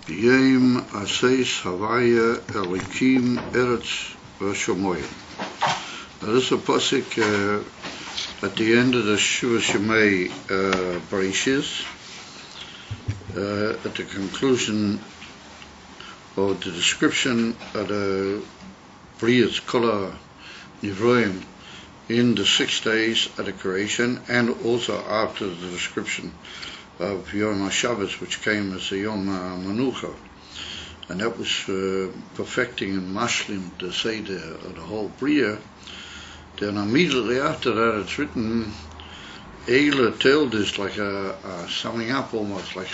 B'yom Aseis Havaya Elikim Eretz V'Shamoyim. Now this is a pasuk at the end of the Shuvah Shemay Bereshis, at the conclusion of the description of the Brias Kol Nivroim in the 6 days of the creation, and also after the description of Yom HaShabbos, which came as a Yom HaManucha, and that was perfecting and mashlim the Seder of the whole Bria. Then immediately after that it's written, Eila told us like a summing up, almost like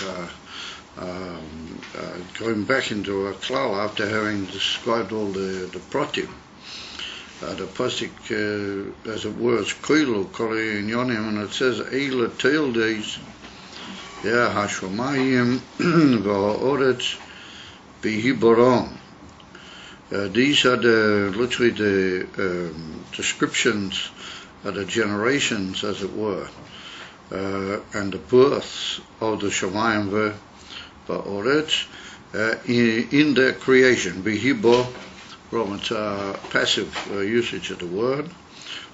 going back into a klal after having described all the pratim. The pasuk, as it were, is koilo kolei inyonim, and it says Eila told us, Hashomayim v'ha'oretz b'hiboron. These are literally the descriptions of the generations, as it were, and the births of the Shamayim v'ha'oretz in their creation. B'hibor, from its passive usage of the word,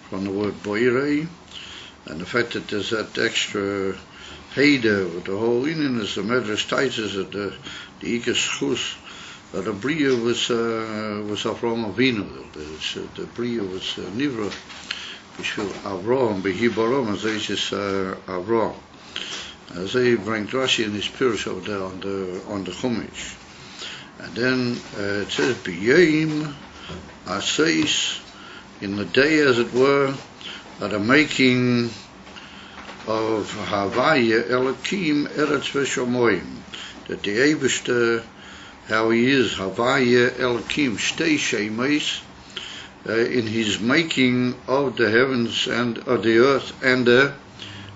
from the word boirei, and the fact that there's that extra Heide, with the whole Indian is the Medrash Taisus at the Ikas Chus, the Bria was Avram Avinu, the Bria was Nivra, Bishvil Avram, Behibarom, as they just Avram. As they bring Rashi in his Pirush over there on the Chumash. And then it says, B'yom Aseis, in the day, as it were, of the making of Havaya Elikim Eretz V'Shamoyim, that the Eibishter, how he is Havaya Elikim Shtei Shemeis, in his making of the heavens and of the earth and the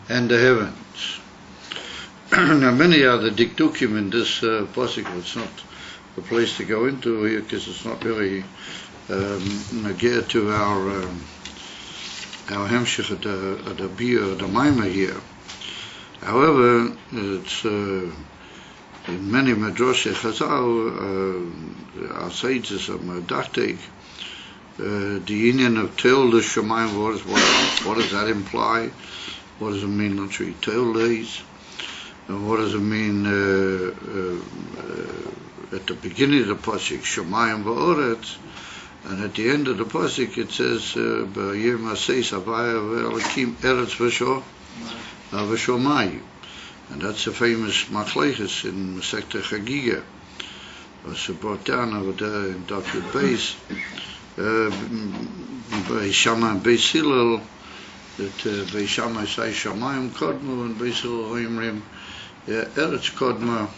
heavens. Now many are the dikdukim in this pasuk. It's not the place to go into here because it's not really geared to our hemshich at the beer, the maimah here. However, it's in many Medrashei Chazal, our sages of Medachtek, the union of Teil the Shamayim, what does that imply? What does it mean, literally, Teil days? And what does it mean at the beginning of the pasuk, Shamayim v'oretz? And at the end of the pasuk it says, B'yom Aseis Havaya Elikim Eretz V'Shamayim. And that's a famous machlekes in Masechta Chagiga. It was brought down over there in Dr. Beis, Beis Shammai and Beis Hillel, that Beis Shammai say Shamayim Kodma, and Beis Hillel Oimrim Eretz Kodma.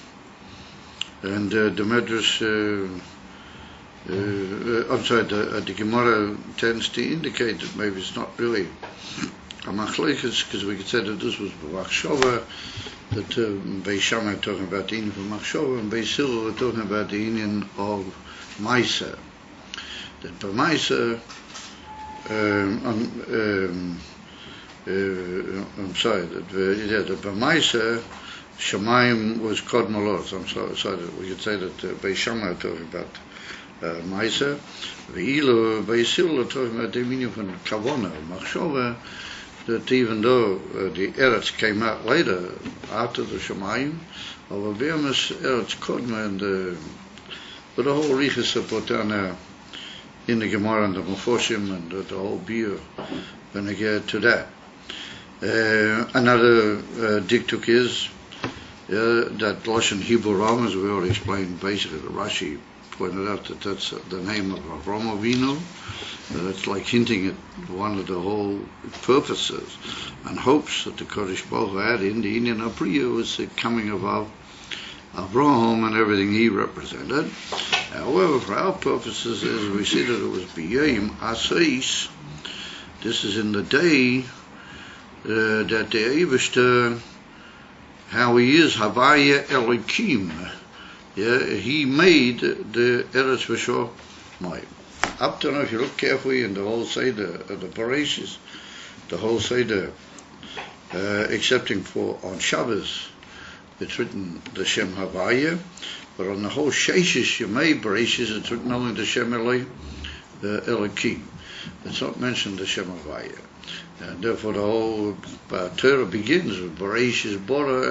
And the Medrash, I'm sorry, the Gemara tends to indicate that maybe it's not really a machlekes, because we could say that this was b'machshava, that Beis Shammai talking about the union of machshava, and Beis Hillel were talking about the union of Maisa. That by Maisa, I'm sorry, that by Maisa, Shamayim was Kodmalot. I'm sorry that we could say that Beis Shammai are talking about Maisa. Ve'ilu Beis Hillel are talking about the meaning of Kavona, Machshava, that even though the Eretz came out later, after the Shamayim, of Abiyamas Eretz Kodma, and but the whole Riches are put down in the Gemara and the Mefoshim and the whole beer when they get to that. Another diktuk is that Lashon Hiboram, as we already explained, basically the Rashi pointed out that that's the name of Avram Avinu. That's like hinting at one of the whole purposes and hopes that the Kodesh Baruch Hu had in the Indian Apriya was the coming of Avraham and everything he represented. However, for our purposes, as we see that it was B'yom Aseis, this is in the day that the Eibishter, how he is Havaya Elikim, he made the Eretz V'Shamayim. Up to now, if you look carefully in the whole Seder, the Bereshis, the whole Seder, excepting for on Shabbos, it's written the Shem Havaya, But on the whole Sheshis Yemei Bereshis, it's written only the Shem Elokim. It's not mentioned the Shem Havaya. And therefore the whole Torah begins with Bereshis Bora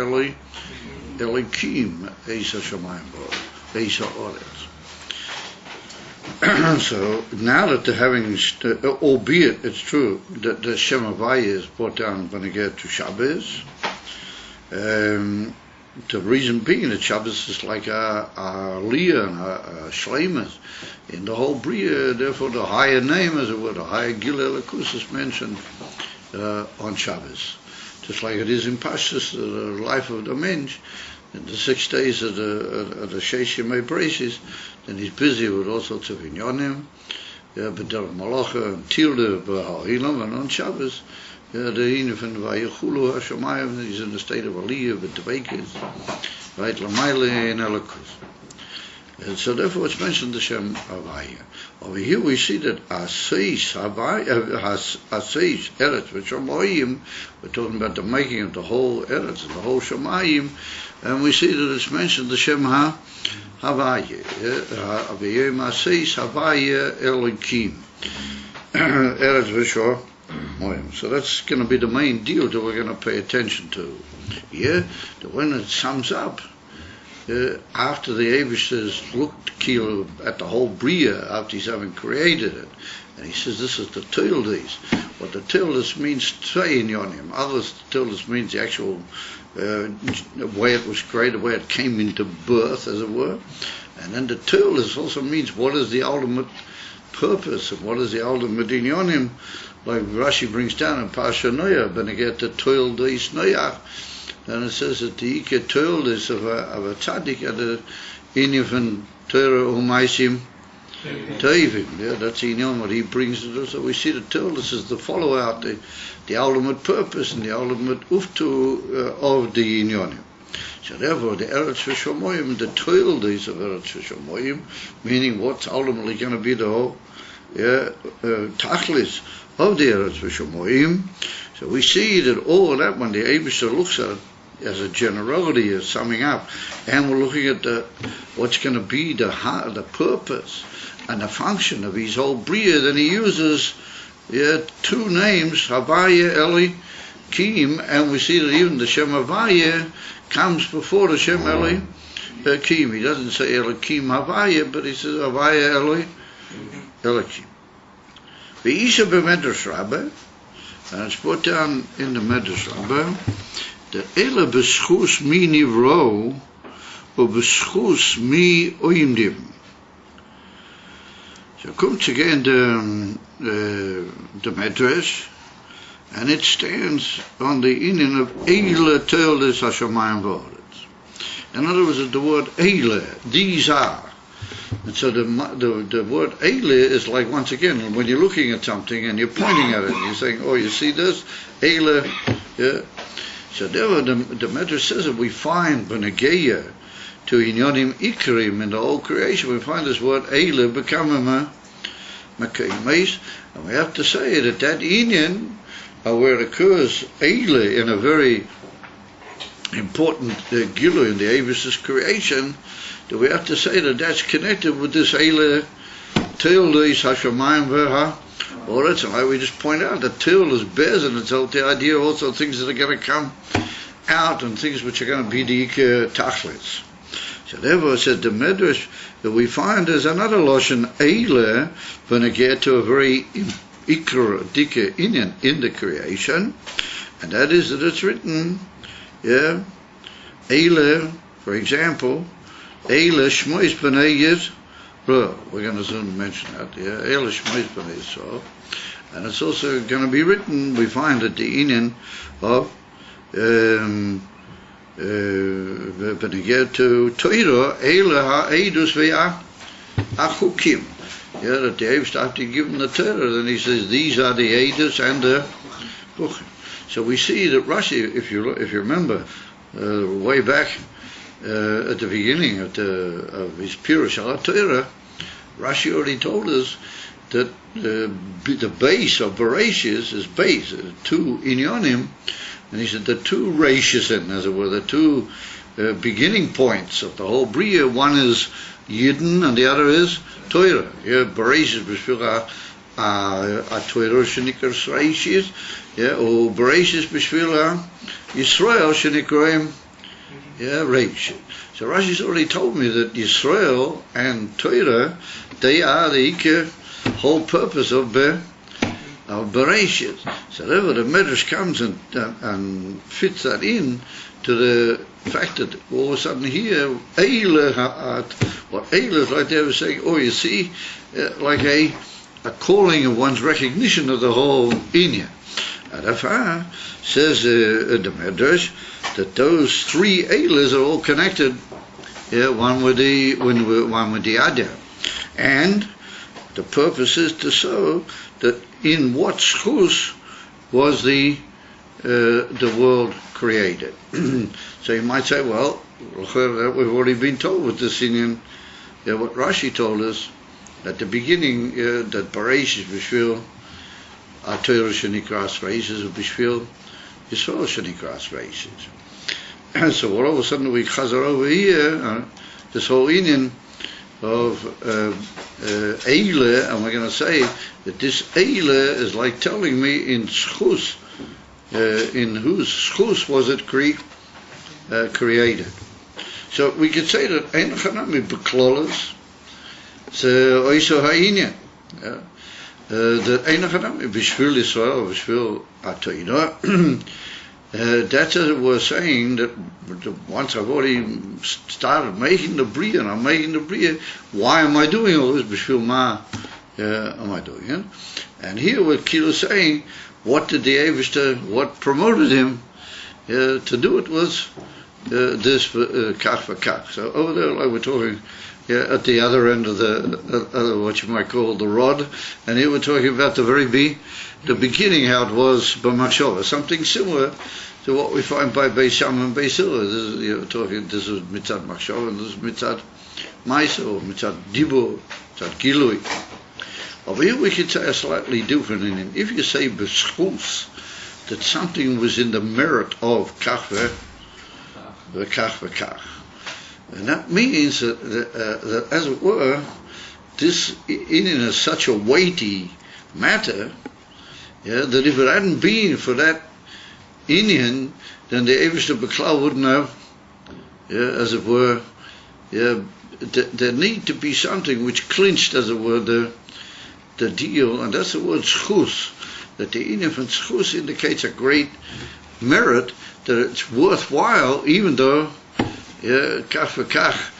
Elokim Eisa Shemayim Bora Eisa Oretz. So now that they're having, albeit it's true that the Shem Havaya is brought down when they get to Shabbos, the reason being that Shabbos is like a Aliyah and a Shleimus in the whole Bria, therefore the higher name, as it were, the higher Gilui Elokus is mentioned on Shabbos. Just like it is in Pashtus, the life of the Mensch, in the 6 days of the Sheish Yemei Bereshis, then he's busy with all sorts of inyonim, B'derech Malacha, and Tilde, B'Ha'ilam, and on Shabbos, the Inu from Vayechulu HaShamayim, he's in the state of Aliyah, B'Dveikis, right, L'mayla in Elokus. And so therefore it's mentioned the Shem Havaya. Over here we see that Aseish Eretz V'Shamayim, we're talking about the making of the whole Eretz and the whole Shamayim, and we see that it's mentioned the Shem Havaya. Avayim Aseish Havaya Elokim. Eretz V'Shamayim. So that's going to be the main deal that we're going to pay attention to. Yeah, that when it sums up, after the Eibishter's looked at the whole Bria, after he's having created it, and he says this is the Tildes. What the Tildes means, Tvei Inyonim. Others, Tildes means the actual way it was created, the way it came into birth, as it were. And then the Tildes also means what is the ultimate purpose and what is the ultimate Inyonim. Like Rashi brings down in Pasha Noyah, when they get the Tildes Noyah, and it says that the Ike Tildes of a tzaddik at the Inyan from Torah Umaisim Tevim. Yeah, that's the Inyan what he brings to us. So we see the Tildes is the follow out, the ultimate purpose and the ultimate uftu of the Inyanim. So therefore the Eretz V'Shamayim, the Tildes of Eretz V'Shamayim, meaning what's ultimately going to be the whole tachlis of the Eretz V'Shamayim. So we see that all of that, when the Eibishter looks at it as a generality, as summing up, and we're looking at what's going to be the purpose and the function of his whole Bria, then he uses two names, Havaya, Elokim, and we see that even the Shem Havaya comes before the Shem Elokim. He doesn't say Elokim Havaya, but he says Havaya Elokim. V'isha b'medrash Rabbah, and it's put down in the Medrash Rabbah, that Ele b'schus mi nivro, or b'schus mi oyimdim. So comes again the Medrash, and it stands on the inyan of Eile Tildes HaShamayim V'Oretz. In other words, the word Eile, these are. And so the word Eile is like, once again, when you're looking at something and you're pointing at it and you're saying, oh, you see this? Eile, yeah. So there the Medrash says that we find Benegeya to Inyonim Ikrim in the whole creation, we find this word Eile becoming a Mekaymes, and we have to say that Inyan, where it occurs Eile in a very important Gilui in the Eibishter's creation, that we have to say that that's connected with this Eile Tildes HaShamayim V'Oretz. And like we just point out, the Tildes bears in itself the idea also of things that are going to come out and things which are going to be the Tachlis. So therefore it says the Medrash that we find there's another Lashon Eile when it get to a very Ikra Dike Inyan in the creation, and that is that it's written, Eile, for example, Eile Shmois B'nei Yisrael. We're going to soon mention that. Eile Shmois B'nei Yisrael, and it's also going to be written. We find that the inyan of B'nei to Torah Eile HaEidus VeAchukim. That the Eibishter, after giving the Torah, then he says these are the Eidus and the Chukim. So we see that Rashi, if you remember, way back. At the beginning of his Pirush al Torah, Rashi already told us that the base of Bereshis is base, two Inyonim, and he said the two Reishis, as it were, the two beginning points of the whole Bria. One is Yidden and the other is Torah. Yeah, Bereshis b'shvil ha-Torah shenikras Reishis, yeah, or Bereshis b'shvil ha-Yisrael shenikroim, yeah, Reishis. So Rashi's already told me that Yisrael and Torah, they are the whole purpose of Bereshit. So therefore the Medrash comes and fits that in to the fact that all of a sudden here, Eile Ha'at, what Eile is right there was saying, oh, you see, like a calling of one's recognition of the whole Inyan. And Afar says the Medrash that those three Eiles are all connected, yeah, one with the other. And the purpose is to show that in what schus was the world created. So you might say, well, we've already been told with this Inyan, what Rashi told us at the beginning, that Bereshis b'shvil ha-Torah shenikras Reishis b'shvil Yisrael shenikras Reishis. So all of a sudden we chazar over here, this whole Inyan of Eile, and we're going to say that this Eile is like telling me in schus, in whose schus was it created. So we could say that Ein Chanami Beklolos, so Oiso Ha'inyan, that Ein Chanami B'shvil Yisrael, B'shvil ha-Torah. That's as it was saying that once I've already started making the Bria, and I'm making the Bria, why am I doing all this? B'shvil ma am I doing it? And here we're saying, what did the Eivishter, what promoted him to do it was this kach v'kach. So over there, like we're talking at the other end of the what you might call the rod, and here we're talking about the beginning, how it was b'machshava, something similar to what we find by Beis Shammai and Beis Hillel. This is mitzad machshava, and this is mitzad ma'isa, or mitzad dibur, mitzad gilui. Over here we could say a slightly different in it. If you say b'schus, that something was in the merit of kach v'kach, and that means that as it were, this Inyan is such a weighty matter, that if it hadn't been for that Inyan, then the Eivishter B'klal wouldn't have, as it were, there need to be something which clinched, as it were, the deal, and that's the word schus, that the Inyan from schus indicates a great merit, that it's worthwhile, even though kach v'kach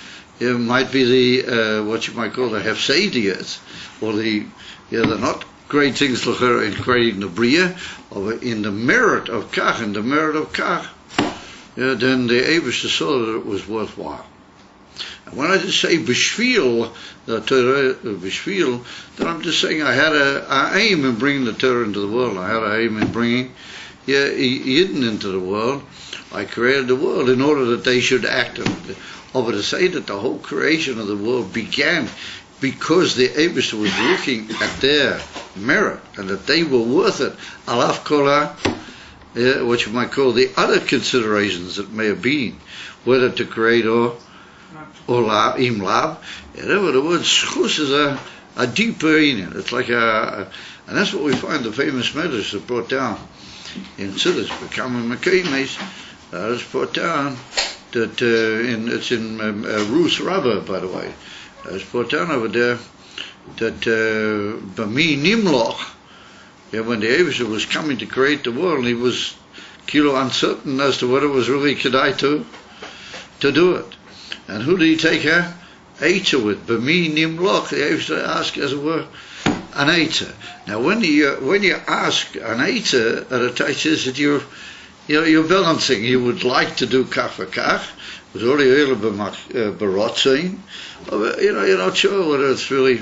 might be the what you might call the hefsediyas, or they're not great things in creating the Bria, or in the merit of kach, then the Eivishter saw that it was worthwhile. And when I just say b'shvil, the Torah b'shvil, then I'm just saying I had an aim in bringing the Torah into the world. I had an aim in bringing Yidden into the world. I created the world in order that they should act on it. But to say that the whole creation of the world began because the Eibishter was looking at their merit and that they were worth it, alaf kola, what you might call the other considerations that may have been, whether to create or im lab. In other words, schus is a deeper Inyan. It's like and that's what we find the famous Medrash that brought down in Siddur, becoming Mekaymes. It's brought down that it's in Ruth Rabbah, by the way. It's brought down over there that B'mi Nimloch, when the Eivishter was coming to create the world, he was uncertain as to whether it was really kedai to do it. And who did he take her? Eitzah with. B'mi Nimloch, the Eivishter asked, as it were, an Eitzah. Now when you ask an Eitzah, at a time says that you're balancing. You would like to do kach v'kach, it was already early b'rotzein, you're not sure whether it's really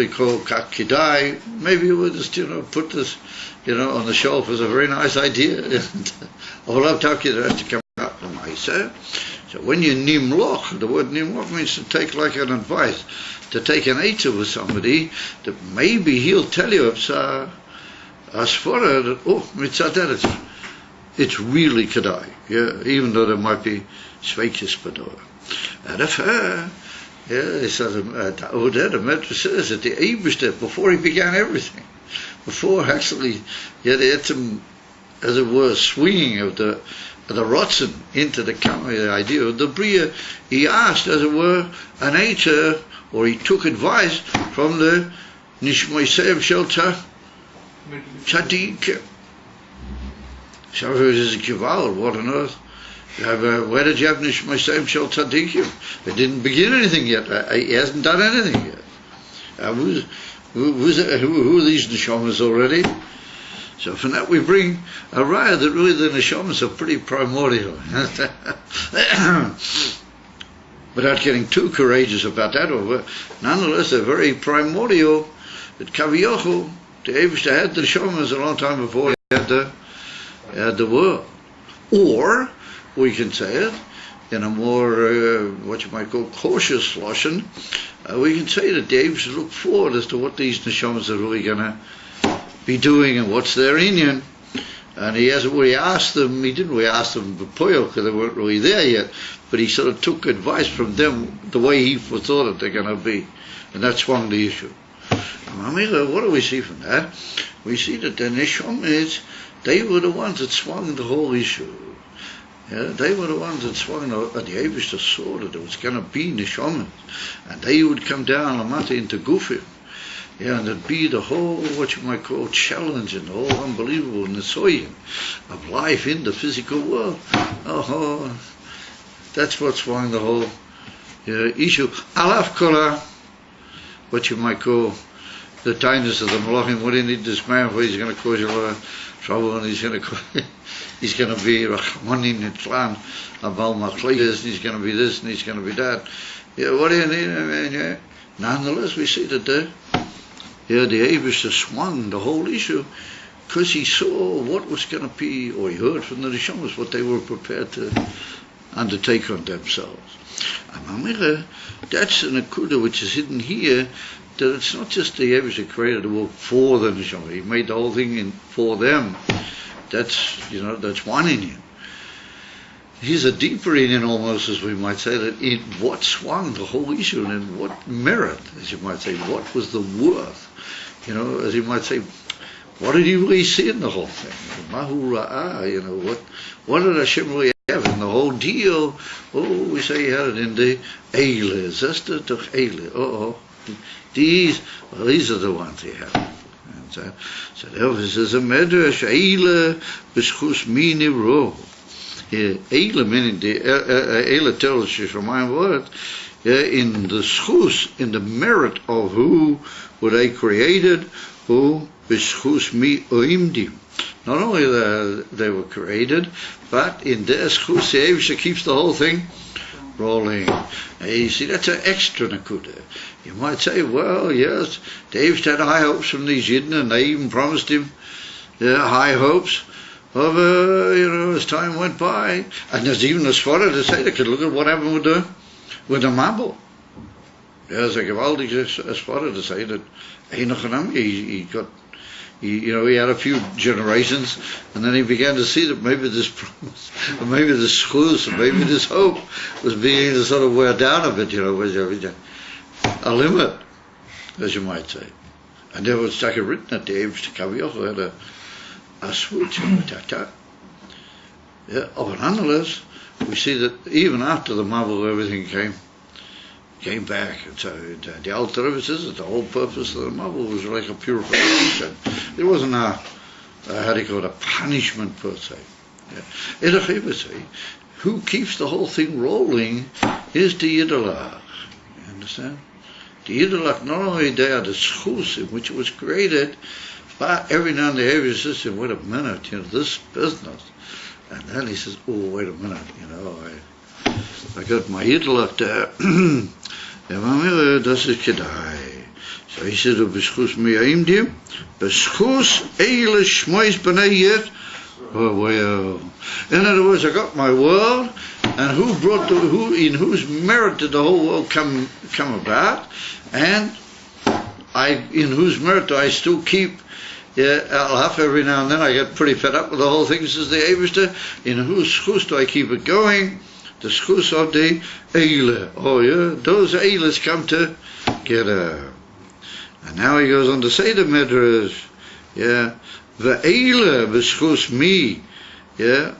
called kach kidai. Maybe you would just put this on the shelf as a very nice idea. All I've talked to has to come out from myself. So when you nimloch, the word nimloch means to take like an advice, to take an eitzah with somebody, that maybe he'll tell you asfara that mitzad it's really kedai. Yeah, even though there might be sveikis bedoor. And if he says, the Medrash says that the Eibishter, before he began everything, before actually, they had some, as it were, swinging of the Rotzen into the idea of the Bria, he asked, as it were, an Eiter, or he took advice from the Nishmoisev Shel Tzaddik. So it is a kival, what on earth? Where did you have Nishmoisev Shel Tzaddikim? They didn't begin anything yet. He hasn't done anything yet. Who are these neshamas already? So from that we bring a raya that really the neshamas are pretty primordial. Without getting too courageous about that, nonetheless they're very primordial. That Kaviyochu, the Eibishter had the neshamas a long time before he had the world. Or we can say it in a more what you might call cautious lashon. We can say that the Eibishter look forward as to what these neshamas are really going to be doing and what's their inyan. And he hasn't really asked them, he didn't really ask them before because they weren't really there yet, but he sort of took advice from them the way he thought that they're going to be. And that swung the issue. What do we see from that? We see that the neshamas, they were the ones that swung the whole issue. Yeah, they were the ones that swung the Eibishter saw that there was going to be neshamas, and they would come down lamata into gufim. Yeah, and it'd be the whole, what you might call, challenge and the whole unbelievable nesoyim of life in the physical world. Oh, that's what swung the whole issue. Alaf kola, what you might call the kindness of the malachim. What do you need this man for? He's going to cause you a lot of trouble, and he's going to be rachmanin itlan abal machlekes, and he's going to be this, and he's going to be that. Yeah, what do you need? I mean, yeah. Nonetheless, we see that the Eibishter swung the whole issue because he saw what was going to be, or he heard from the neshamas what they were prepared to undertake on themselves. And that's an akuda which is hidden here, that it's not just the Eibishter created the world for the neshamas. He made the whole thing for them. That's one inyan. Here's a deeper inyan almost, as we might say, that in what swung the whole issue and in what merit, as you might say, what was the worth, as you might say, what did he really see in the whole thing? Mahu ra'ah, what did Hashem really have in the whole deal? Oh, we say he had it in the Eile, Zesta toch Eile, these are the ones he had. So therefore this is a medrash, Eile b'schus mi nivro. Eile, meaning the Eile tells us from my word, in the schus, in the merit of who were they created, who b'schus mi oimdim. Not only they were created, but in their schus, the Eibishter keeps the whole thing rolling. And you see, that's an extra nakuda. You might say, well, yes, the Eibishter had high hopes from these Yidden, and they even promised him high hopes of, as time went by. And there's even a svara to say, they could look at what happened with the Mabul. There's a gewaldig svara to say that he had a few generations, and then he began to see that maybe this promise, or maybe this schus, or maybe this hope was beginning to sort of wear down a bit, a limit, as you might say. And there was like written at the Eibishter Kaviyochu had a switch in the tata. But nonetheless, we see that even after the Mabul, everything came back. And so the Alter Rebbe says that the whole purpose of the Mabul was like a purification. It wasn't a punishment per se. Who keeps the whole thing rolling is the Yiddalach. You understand? The Yiddalach, not only they are the schus in which it was created, but every now and then the Eibishter says, wait a minute, this business. And then he says, oh, wait a minute, I got my Yiddalach there. Das ist kedai. So he said, b'schus mi ha'imdim, b'schus eile shmois b'nei yet. Oh, well. In other words, I got my world, and in whose merit did the whole world come about, and in whose merit do I still keep Yeah, I'll have every now and then. I get pretty fed up with the whole thing, says the Eibishter. In whose schus do I keep it going? The schus of the Eile. Oh yeah, those Eiles come to get her. And now he goes on to say the Medrash. Yeah, the Eile b'schus mi. Yeah,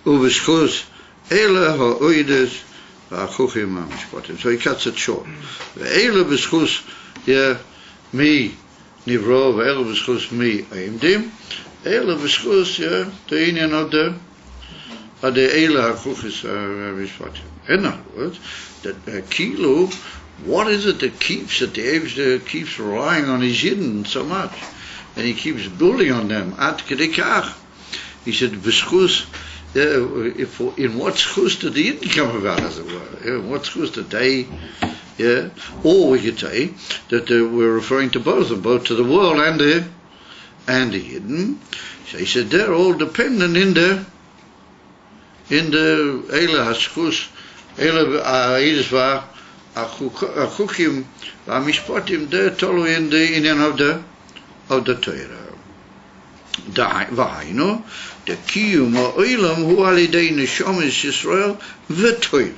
u'b'schus Eile ha'oides v'achuchim ha'mishpatim. So he cuts it short. The Eile b'schus, yeah, me nivro, ve'ele b'schus me aimdim. Eile b'schus, yeah, the inyan of the Eile ha'chuchis ha'mishpatim. In other words, that kilo, what is it that keeps it? The Eibishter keeps relying on his Yidden so much, and he keeps building on them. Ad kedekach, he said, b'schus. In what schus did the Yidden come about, as it were? In what schus did they? Yeah, or we could say that we're referring to both of them, both to the world and the Yidden. So he said they're all dependent in the Eile haschus, Eile ha'idus v'achukim v'amishpatim. They're totally in the inyan of the Torah. V'hainu, the kiyum ha'olam hu alidei neshamas Yisrael v'Torah.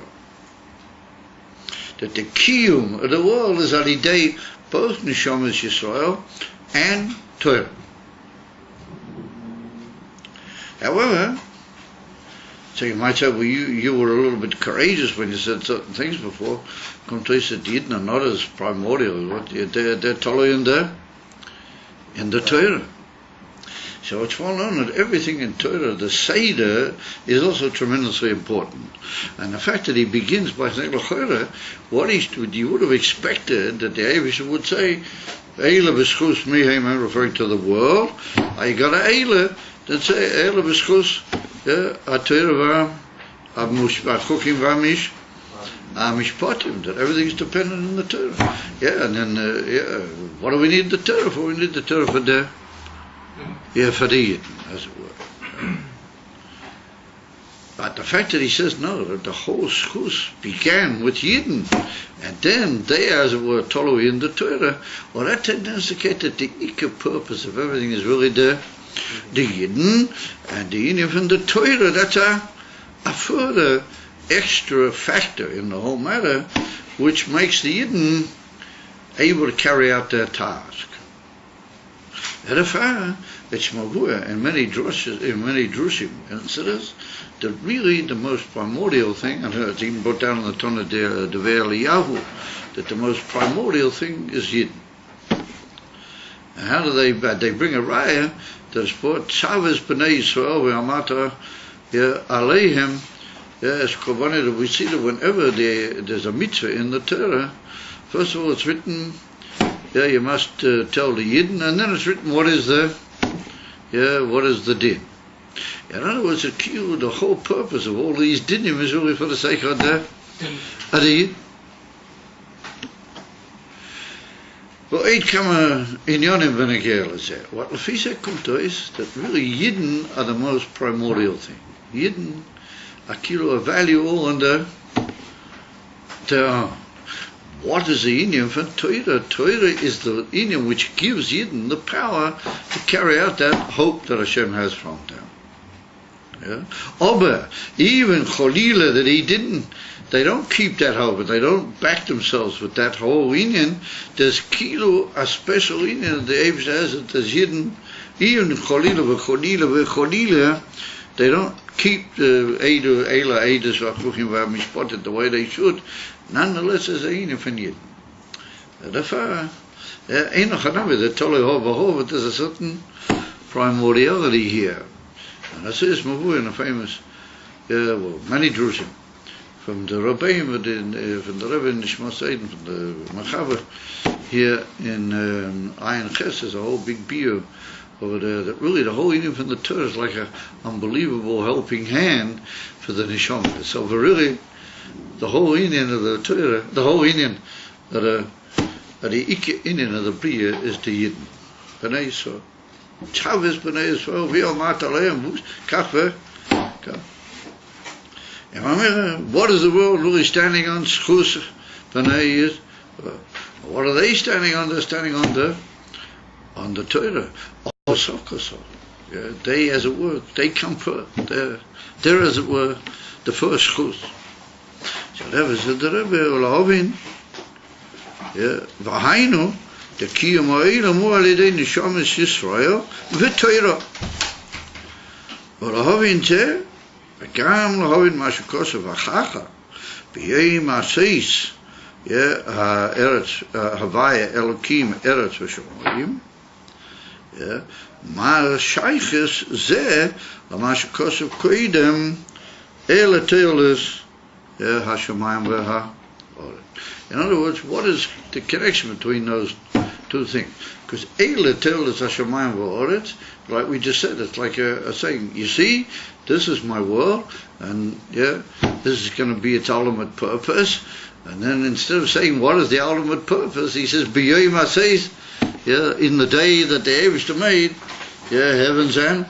That the kiyum of the world is alidei both neshamas Yisrael and Torah. However, so you might say, well, you were a little bit courageous when you said certain things before. Come to us, the Yidden are not as primordial. What they're totally in the Torah. So it's well known that everything in Torah, the Seder, is also tremendously important. And the fact that he begins by saying, what you would have expected that the Eibishter would say, Eile b'schus mihem, referring to the world. I got an Eile that say, Eile b'schus, HaTorah v'achukim v'amishpatim, that everything's dependent on the Torah. Yeah, and then, what do we need the Torah for? We need the Torah for the Yidden, as it were. But the fact that he says no, that the whole schus began with Yidden, and then they, as it were, follow in the Torah, well, that indicates that the ikka purpose of everything is really the Yidden, and the Yidden from the Torah. That's a further extra factor in the whole matter, which makes the Yidden able to carry out their task. Therefore, it's Mavua in many drushes, in many drushim, considers that really the most primordial thing, and it's even brought down in the Tana de Eliyahu, that the most primordial thing is Yidden. And how do they bring a raya that's brought Shavis b'nei Yisrael v'amata aleihim. Yes, Kovanah, we see that whenever there's a mitzvah in the Torah, first of all it's written, you must tell the Yidden, and then it's written what is the din. In other words, the whole purpose of all these dinim is really for the sake of the Yidden. Well, eight kama inyonim v'neger lezeh. What Lefisek kumto is that really Yidden are the most primordial thing. Yidden are value all under the. What is the inyan for Torah? Torah is the inyan which gives Yidden the power to carry out that hope that Hashem has from them. Yeah? Ober, even Cholila, that they don't keep that hope, but they don't back themselves with that whole inyan. There's a special inyan that the Eibishter has, that there's Yidden, even Cholila, they don't keep the Eila Eides V'achuchim V'amishpatim the way they should. Nonetheless, there's a inyan from Yidden. Therefore, there's a certain primordiality here. And that's his Mavur in a famous, many drushim, from the Rabbeim, from the Rebbe Nishmas Eiden, from the Machaber, here in Ayin Ches, there's a whole big beer over there, that really the whole inyan from the Torah is like an unbelievable helping hand for the Neshama. So really, the whole inyan of the Torah, the whole inyan of the Ikke inyan of the Bria is the Yidden. B'nei Yisrael. Chavis b'nei Yisrael, v'yomat aleim, kach what is the world really standing on? Schus b'nei Yisrael. What are they standing on? They're standing on the on the Torah. Yeah, they, as it were, they come first. They're, as it were, the first schus. So Rebbe said, the Rebbe Olahovin, Vahainu, the Kiyam Ha'olam hu al-yedei Neshamas Yisrael v'Torah. Olahovin zeh, וגם להבין מה שכוסף אחר כך, ביהי מעשייס, הארץ, הוויה אלוקים ארץ ושמיים, מה שייכס זה למה שכוסף קודם, אלה תולדות השמיים והארץ. In other words, what is the connection between those two things? Because Eile Toldos Hashamayim v'Haaretz, like we just said, it's like a saying. You see, this is my world, and this is going to be its ultimate purpose. And then instead of saying what is the ultimate purpose, he says B'yoyim Haseis, in the day that the Eibishter made, heavens and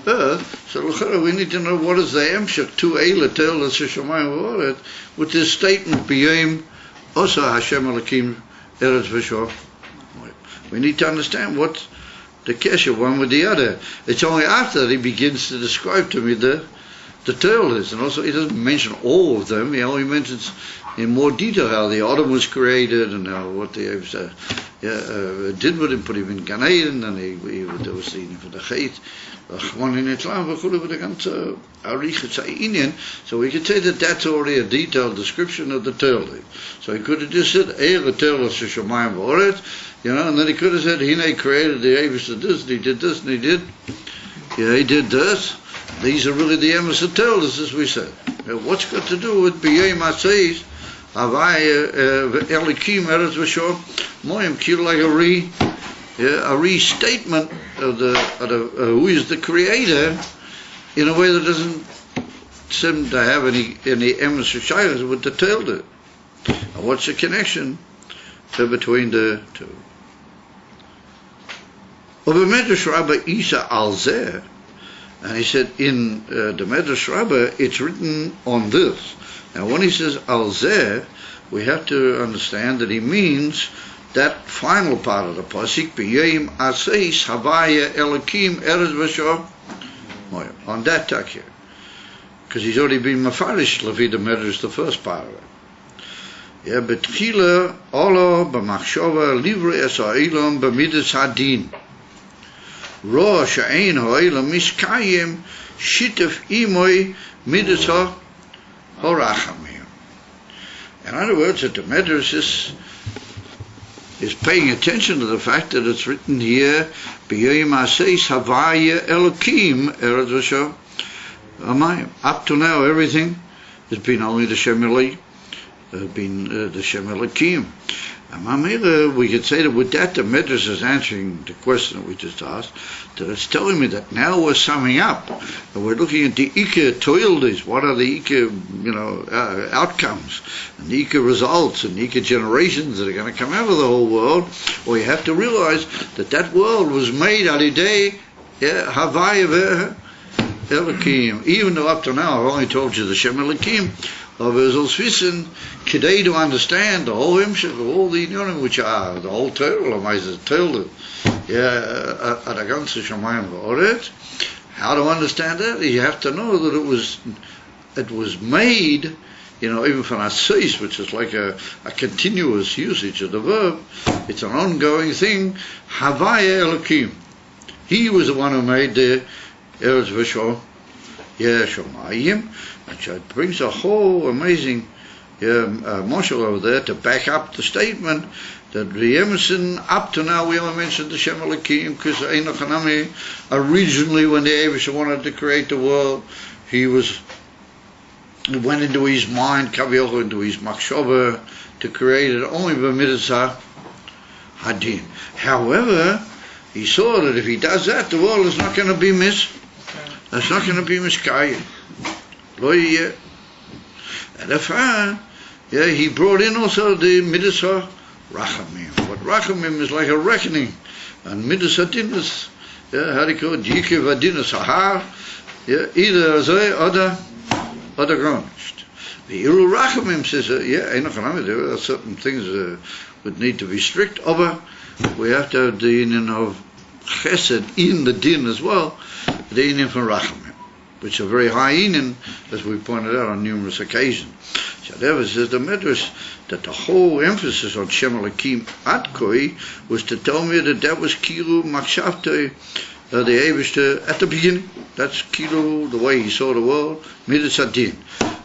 earth. So we need to know what is the emshach to Eile Toldos Hashamayim v'Haaretz with this statement B'yoyim Osa Hashem Elokim Eretz V'Shor. We need to understand what's the kesher one with the other. It's only after that he begins to describe to me the toldos, and also he doesn't mention all of them. He only mentions in more detail how the Adam was created and how what they did with him, put him in Gan Eden, and there was the for the Chet. So we could say that that's already a detailed description of the toldos. So he could have just said, the toldos Hashamayim v'Haaretz, and then he could have said, Hine created the Eibishter this, and he did this, and he did this. These are really the emes of toldos, as we said. What's got to do with B'yei Maseis, Havai Elikim Eretz V'Shor Moyim, like a restatement of who is the creator in a way that doesn't seem to have any emes or shaylas with the toldos. And what's the connection between the two? Of a Medrash Rabbah Isa al Zeh, and he said in the Medrash Rabbah it's written on this. Now when he says al Zeh, we have to understand that he means that final part of the pasuk, B'yayim Aseis Havaya Elokim Eretz V'Shor, on that takir, because he's already been mafarish lefi the Medrash, the first part of it. Betchila Olo b'machshova livrei es ha'olam b'midas hadin. Ro she'ein ha'olam miskayim shitef imoi midas ha'orachamim. In other words, that the Medrash is paying attention to the fact that it's written here, B'yayim Aseis Havaya Elokim Eretz V'Shor Amayim. Up to now, everything has been only the Shem Elohim, the Shem Elokim. We could say that with that, the Medrash is answering the question that we just asked, that it's telling me that now we're summing up, and we're looking at the Ika Toldos, what are the Ika, outcomes, and the Ika results, and the Ika generations that are going to come out of the whole world. Well, you have to realize that world was made Alidei Havaya Elokim. Even though up to now I've only told you the Shem Elokim, of Wissen, today to understand the whole Himshach, all the Inyonim which are, the whole Torah, the ganze Shamayim v'Haaretz. How to understand that? You have to know that it was made, even for Aseis, which is like a continuous usage of the verb. It's an ongoing thing. Havaya Elokim. He was the one who made the Eretz V'Shor Shomayim. And so it brings a whole amazing moshel over there to back up the statement that the Emerson, up to now we only mentioned the Shem Elokim, because Enoch Hanami, originally when the Eibishter wanted to create the world, it went into his mind, Kavioch, into his machshava, to create it only b'midas hadin. However, he saw that if he does that, the world is not going to be it's not going to be miskayim. And therefore, he brought in also the midas rachamim. But rachamim is like a reckoning, and midas hadin is, how do you call it? Yikev hadin sahar, either azay or the garnished. The iru rachamim says, there are certain things would need to be strict over. We have to have the union of chesed in the din as well, the inyan from rachamim, which are very high inyan, as we pointed out on numerous occasions. Shadev says the Medrash that the whole emphasis on Shem Elokim Atkoi was to tell me that was Kilu Makshavtoi, the Eibishter at the beginning. That's Kilu, the way he saw the world, Midas Adin.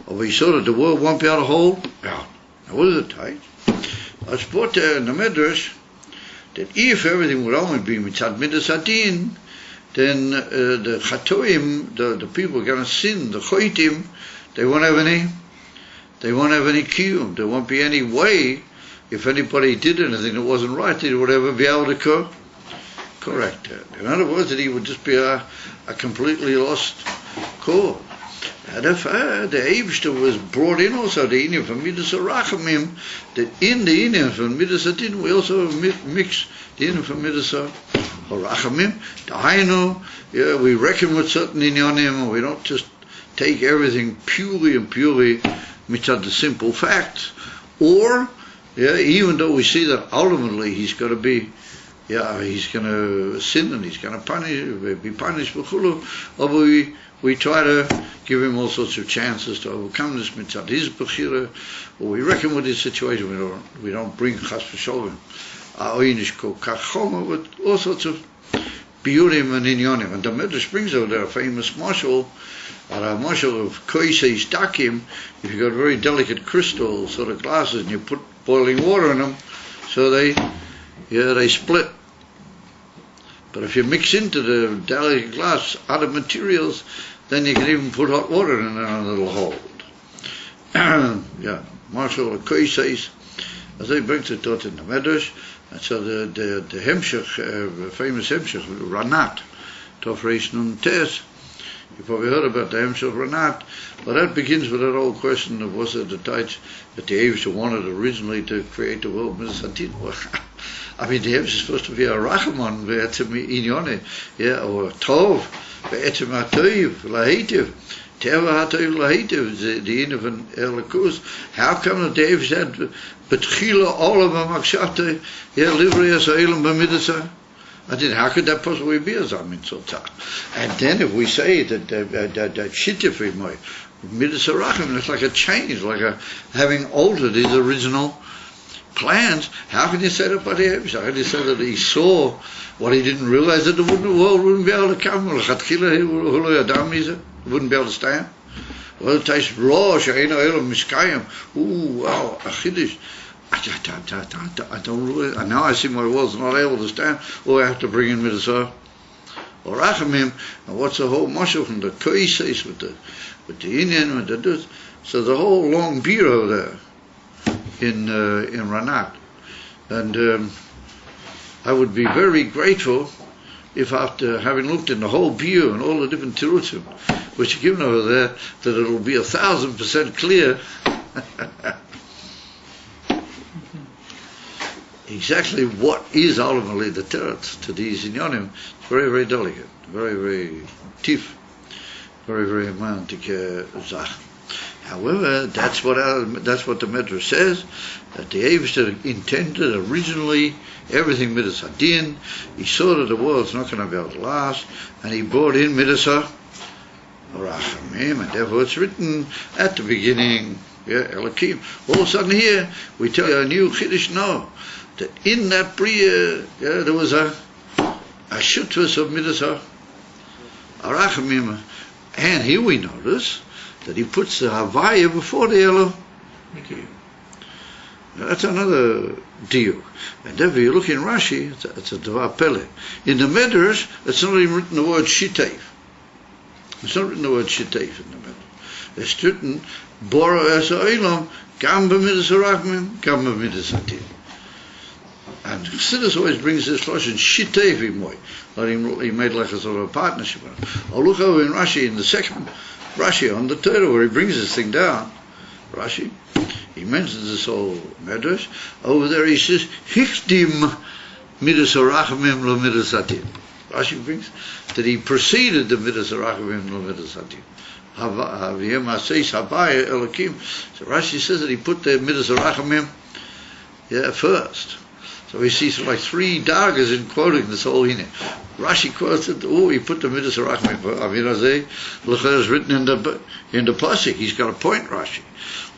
Or he saw that the world won't be able to hold out. Now what is it, right? I was brought there in the Medrash that if everything would only be Mitzad Midas Adin, then the Chatoim, the people going to sin, the Choitim, they won't have any kiyum. There won't be any way, if anybody did anything that wasn't right, they would ever be able to correct it. In other words, that he would just be a completely lost cause. And if the Eibishter was brought in also, the inyan from Midas Rachamim, that in the inyan from Midas Adin, we also mix the inyan from Midas Rachamim. Dahainu, we reckon with certain inyanim, we don't just take everything purely mitzad the simple facts, or even though we see that ultimately he's going to be, he's going to sin and he's going to be punished, but we try to give him all sorts of chances to overcome this mitzad his bechira, or we reckon with his situation. We don't bring chas v'sholem a'oinish kol kachoma, with all sorts of biurim and inyonim. And the Medrash brings over there a famous mashal. A mashal of koisei stakim, if you got very delicate crystal sort of glasses and you put boiling water in them, so they split. But if you mix into the delicate glass other materials, then you can even put hot water in there and it'll hold. Mashal of koiseis, as they bring to taught in the Medrash, and so the hemshech, famous hemshech, Ranat, Tov Reish Nun Tes. You probably heard about the Hemshech Ranat, but that begins with that old question of was it the Taich that the Eibishter wanted originally to create the world Midas Adin? I mean, the Eibishter is supposed to be a Rachamon, Ve'etzem Inyone, or Tov, Ve'etzem HaToiv, Lahitiv, Teva HaToiv Lahitiv, the Inyan of Elikus. How come that the Eibishter said, Betchila Olam HaMakshavtei, Livrei HaSo'ilam B'Midasah? I said, how could that possibly be a Zamin Tzotah? And then if we say that Shittifim, Midas Rachamim, it's like a change, like having altered his original plans. How can you say that by the Eibishter? How can you say that he saw what he didn't realize, that the world wouldn't be able to come? It wouldn't be able to stand? Well, it takes Rosh, She'eino Elam Miskayim. Ooh, wow, a Chiddush. I don't really, and now I see my world's not able to stand, or I have to bring in Midas or Rachamim. And what's the whole mashal from the Koiseis with the inyan, with the dus? So the whole long bureau there in Ranat. And I would be very grateful if after having looked in the whole bureau and all the different tirutzim which are given over there, that it'll be 1,000% clear exactly what is ultimately the teretz to these inyanim. It's very, very delicate, very, very tief, very, very romantic zach. However, that's what the Medrash says, that the Eibishter intended originally everything Midas Adin. He saw that the world's not going to be able to last, and he brought in Midas Rachamim, and therefore it's written at the beginning, Elokim. All of a sudden here, we tell you a new Chiddush now, that in that Bria, there was a Shutvus of Midas Rachamim, and here we notice that he puts the Havaya before the Elokim. That's another deal. And then if you look in Rashi, it's a Devar Pele. In the Medrash, it's not even written the word Shitev. It's not written the word Shitev in the Medrash. It's written Bora Es Olam, Gam B'Midas Rachamim, Gam B'Midas Adin. And Chassidus always brings this lashon Shitev Imoy. He made like a sort of a partnership. I'll look over in Rashi, in the second Rashi on the Torah, where he brings this thing down. Rashi, he mentions this whole Medrash. Over there he says, Hichdim Midas Rachamim lo Midas Adin. Rashi brings that he preceded the Midas Rachamim lo Midas Adin. Havayim Aseis Havaya Elokim. So Rashi says that he put the Midas Rachamim first. So we see like 3 dargas in quoting this whole hine. Rashi quotes it. Oh, he put the Midas Rachmim. Avinazeh L'chayr is written in the pasuk. He's got a point, Rashi.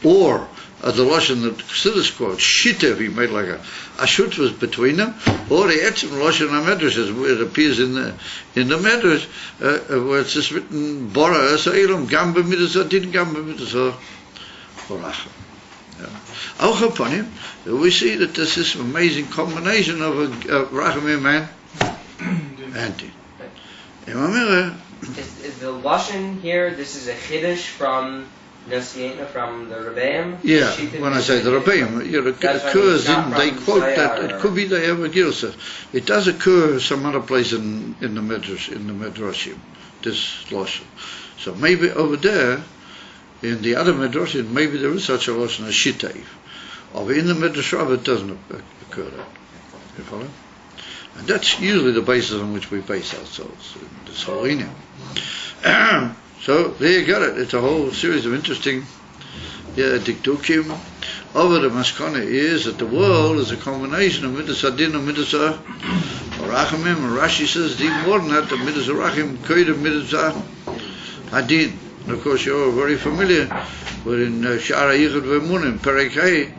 Or as the Lashon that Chassidus quotes, Shitev, he made like a shut was between them. Or the Etzim Lashon HaMedrash, as it appears in the Medrash, where it's just written Bora Esailam Gamba Midas Adin Gamba Midas Rachmim. Auch upon him, we see that there's this amazing combination of Rachamim and Din. Is the Lashon here, this is a Chiddush from the Rebbeim? Yeah, when I say the Rebbeim, it occurs they quote that, it could be the Eva Gilsa. It does occur some other place in the Midrashim, this Lashon. So maybe over there, in the other Midrashim, maybe there is such a Lashon as Shitev. Or in the Midrash Rabbah it doesn't occur that. You follow? And that's usually the basis on which we base ourselves in this whole inyan. So there you got it. It's a whole series of interesting dikdukim. Over the maskana is that the world is a combination of Midas Adin and Midas Rachamim. And Rashi says even more than that, the Midas Rachim Koyed Midas Adin. And of course you're very familiar with in Shara Yichud Ve'emunah, Perek Hey,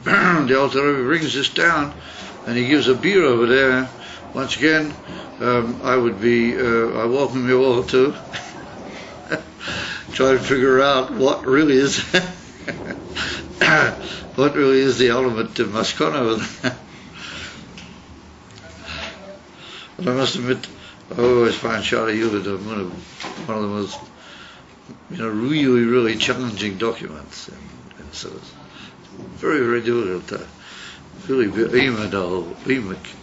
the Alter Rebbe brings this down and he gives a beer over there. Once again, I welcome you all to try to figure out what really is the element of maskana. But I must admit, I always find Shara Yichud one of the most really challenging documents, and so it's very, very difficult to really be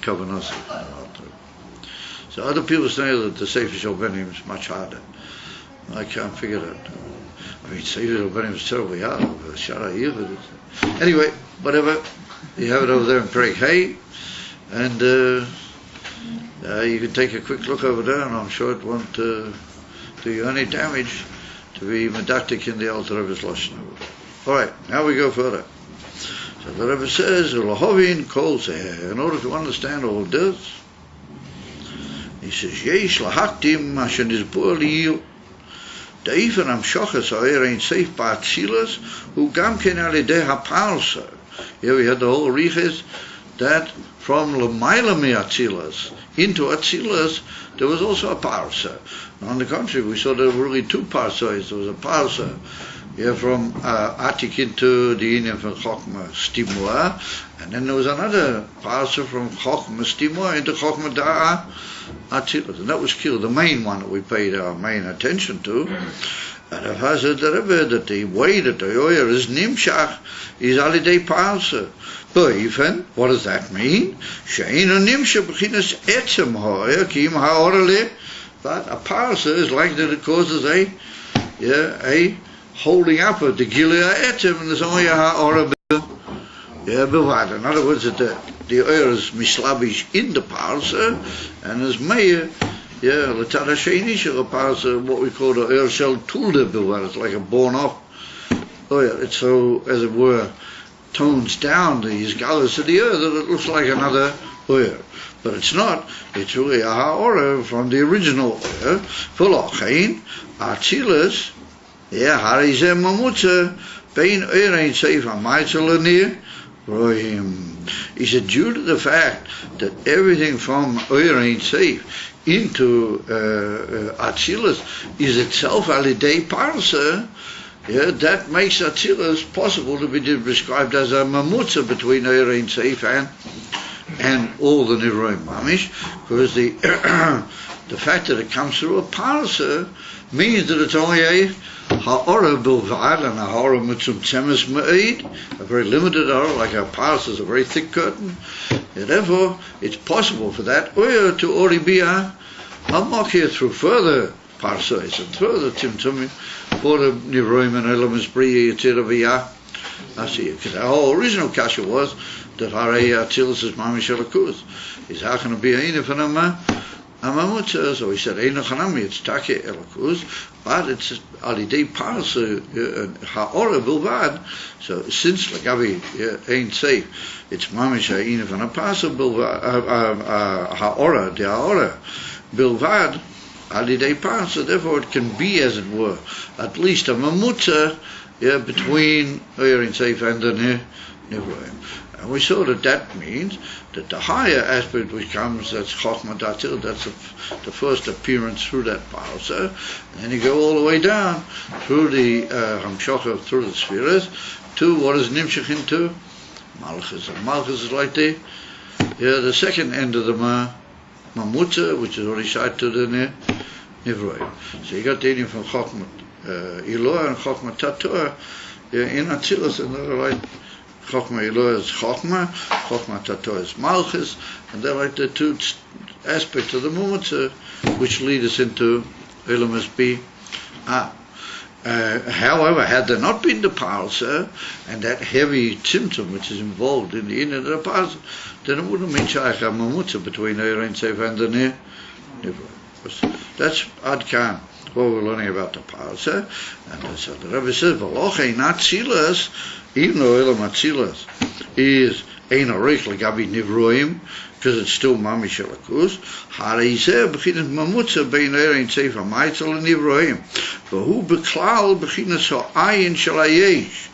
kavanos. So other people say that the Sefer Shalbenim is much harder. I can't figure that. I mean, Sefer Shalbenim is terribly hard. Shara Yichud. Anyway, whatever. You have it over there in Perek Hey, and you can take a quick look over there, and I'm sure it won't do you any damage to be medactic in the Alter Rebbe's Lashon. All right, now we go further. So the Rebbe says, "Lahovin kol zeh." In order to understand all this, he says, "Yesh lahaktim asher nizbur liyil." Da'ifan amshochas ha'er ein seif ba'atzilas hu gam ken al yedei ha'parsa. Here we had the whole riches that from l'mayla me'atzilas into atzilas there was also a parsa. On the contrary, we saw there were really 2 parsas. There was a parsa from Atik into the Indian from Chokhmah Stimua, and then there was another parsa from Chokhmah Stimua into Chokhmah Da'a Atzilas, and that was killed, the main one that we paid our main attention to. And it has a Rebbe that the way that the oyer is nimshach is alidei parsa. But what does that mean? She'eino nimshach b'chinas etzem ha'oyer ki im ha'orele. But a parsa is like that it causes a holding up of the gilia etzem, and there's only a ha'orele bevad. In other words, that the oyer is mislabish in the parsa, and there's meir. L'tzad hasheni shel parsa, what we call the oyer shel tulde bevad. It's like a born off oyer. It's so, as it were, tones down these galas of the oyer that it looks like another oyer. But it's not. It's really a ha'oreh from the original oyer. V'lochein atzilas, harizeh mamutza bein oyer ein seif ha'maytzel l'nir rohim. He said, due to the fact that everything from oyer ein seif into atzilas is itself alidei parsa, that makes atzilas possible to be described as a mamutza between oyer ein seif and all the Niroim Mamish, because the fact that it comes through a parsa means that it's only a ha'orah bilvad and a ha'orah mitzumtzemes ma'id, a very limited ha'orah, like a parsa is a very thick curtain, and therefore it's possible for that oyer to already be a makir through further parsas and further tzimtzumim for the Niroim and elements b'riya yitzira v'yah. I see, because our whole original kasha was that Harei Atzilus is Mamish Elokuz. Is how can it be a Inif and Amamutza, so he said, Eino Chanami, it's Take Elokus, but it's Alidei Parsa Ha'ora Bilvad. So since Lagavi ain't safe, it's Mamish Ha'ina Van Parsa Bilvad, Ha'ora, the Ha'ora Bilvad, Alidei Parsa, therefore it can be, as it were, at least a Mamutza between Ein Safe and the Nivroim. And we saw that means that the higher aspect which comes, that's Chokhmah Datil, that's the first appearance through that parsa, and then you go all the way down through the Hamshocha, through the spheres, to what is Nimshach into? Malchus. And Malchus is like the second end of the Mamutza, which is already side to the Nivroim. So you got the Indian from Chokhmah Eloah and Chokhmah Tator in Atzilus, and they're like Chokhmah Eloah is Chokhmah Tator is Malchus, and they're like the two aspects of the Mamutza which lead us into Elam B. However, had there not been the parsa and that heavy symptom which is involved in the inner of the parsa, then it wouldn't mean Shaykh Mamutza between Ein Seif and the Nivroim. That's Adkan, what we're learning about the parsa. And so the Rebbe says, V'lochei Natzilas, even though Elam Atzilas is Ein Arich L'gabi Nivroim, because it's still Mamish Elakus, Harei Zeh B'chinas Mamutza Bein Ein Seif HaMaitzel and Nivroim, V'hu B'klal B'chinas Ha'ayin Shel HaYesh,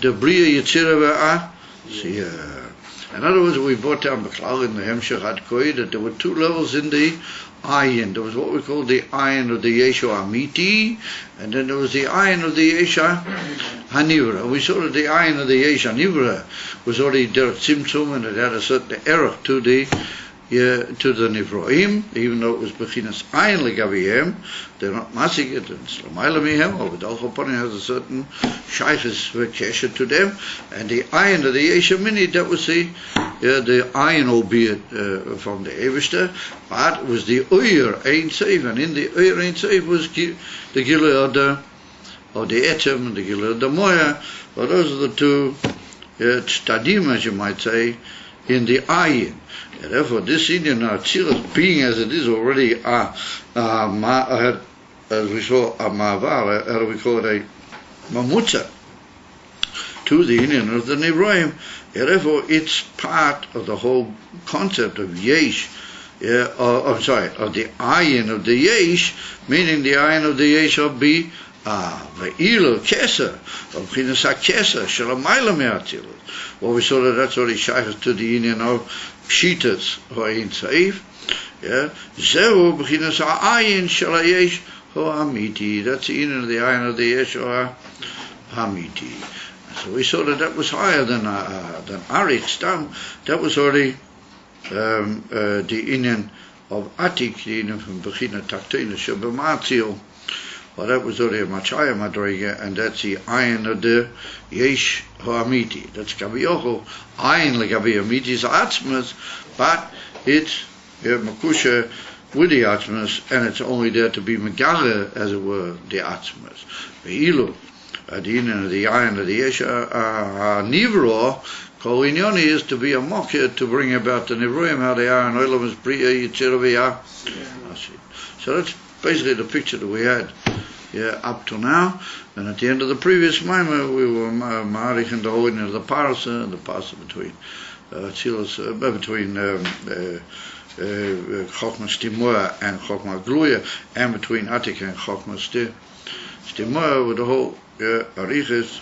the Bria Yetzirah Ve'ah. See, in other words, we brought down B'klal in the Hemshech Hadkoi that there were two levels in the ayin. There was what we call the ayin of the Yeshu Amiti, and then there was the ayin of the Yesha Hanivra. We saw that the ayin of the Yesha Hanivra was already der Tzimtzum, and it had a certain error to the Nivroim, even though it was Bechinas ayin legavihem. They're not masik it, and Slamaila mihem, or Vidal Choponim has a certain shaykhis v'kesha to them, and the ayin of the Yesha Mini, that was the ayin, albeit from the Eivishter, but it was the Uyr Ein Seif, and in the Uyr Ein Seif was the Gilui of the Etzem and the Gilui of the Moya. But those are the two Tztadim, as you might say, in the ayin. And therefore, this Indian Atzilas, being as it is already as we saw a Ma'avar, how do we call it, a Mamutza, to the Indian of the Nivroim. Therefore, it's part of the whole concept of Yesh, of the ayin of the Yesh, meaning the ayin of the Yesh of be Ve'ilu Keser, of Chinas HaKeser, Shalamayla Me'atzilas. Well, we saw that that's already shaykhs to the union of Pshitas, Ha'in Saif. Zehu B'chinas Ha'ayin Shel HaYesh Ha'amiti. That's the union of the ayin of the Yesh Ha'amiti. So we saw that was higher than Arik Stam. That was already the Indian of Atik, the Indian from Bechina Taktina Shebamatzil. Well, that was already a much higher Madriga, and that's the ayin of the Yesh Ha'amiti. That's Gabiyocho. Ayin Legabi Amiti is Atzmas, but it's Makusha with the Atzmas, and it's only there to be Megale, as it were, the Atzmas. Ve'ilu. The Indian of the ayin of the Yesh Nivro, Kol Inyoni is to be a mocker to bring about the Nivroim, how they are, and Olam is Bria Yitzirah Ve'ah. So that's basically the picture that we had up to now. And at the end of the previous Maimah, we were Ma'arich in the whole of the parsa, and the parsa between Chokhmah Stimua and Chokhmah Gluya, and between Atik and Chokhmah Stimua, with the whole Arichis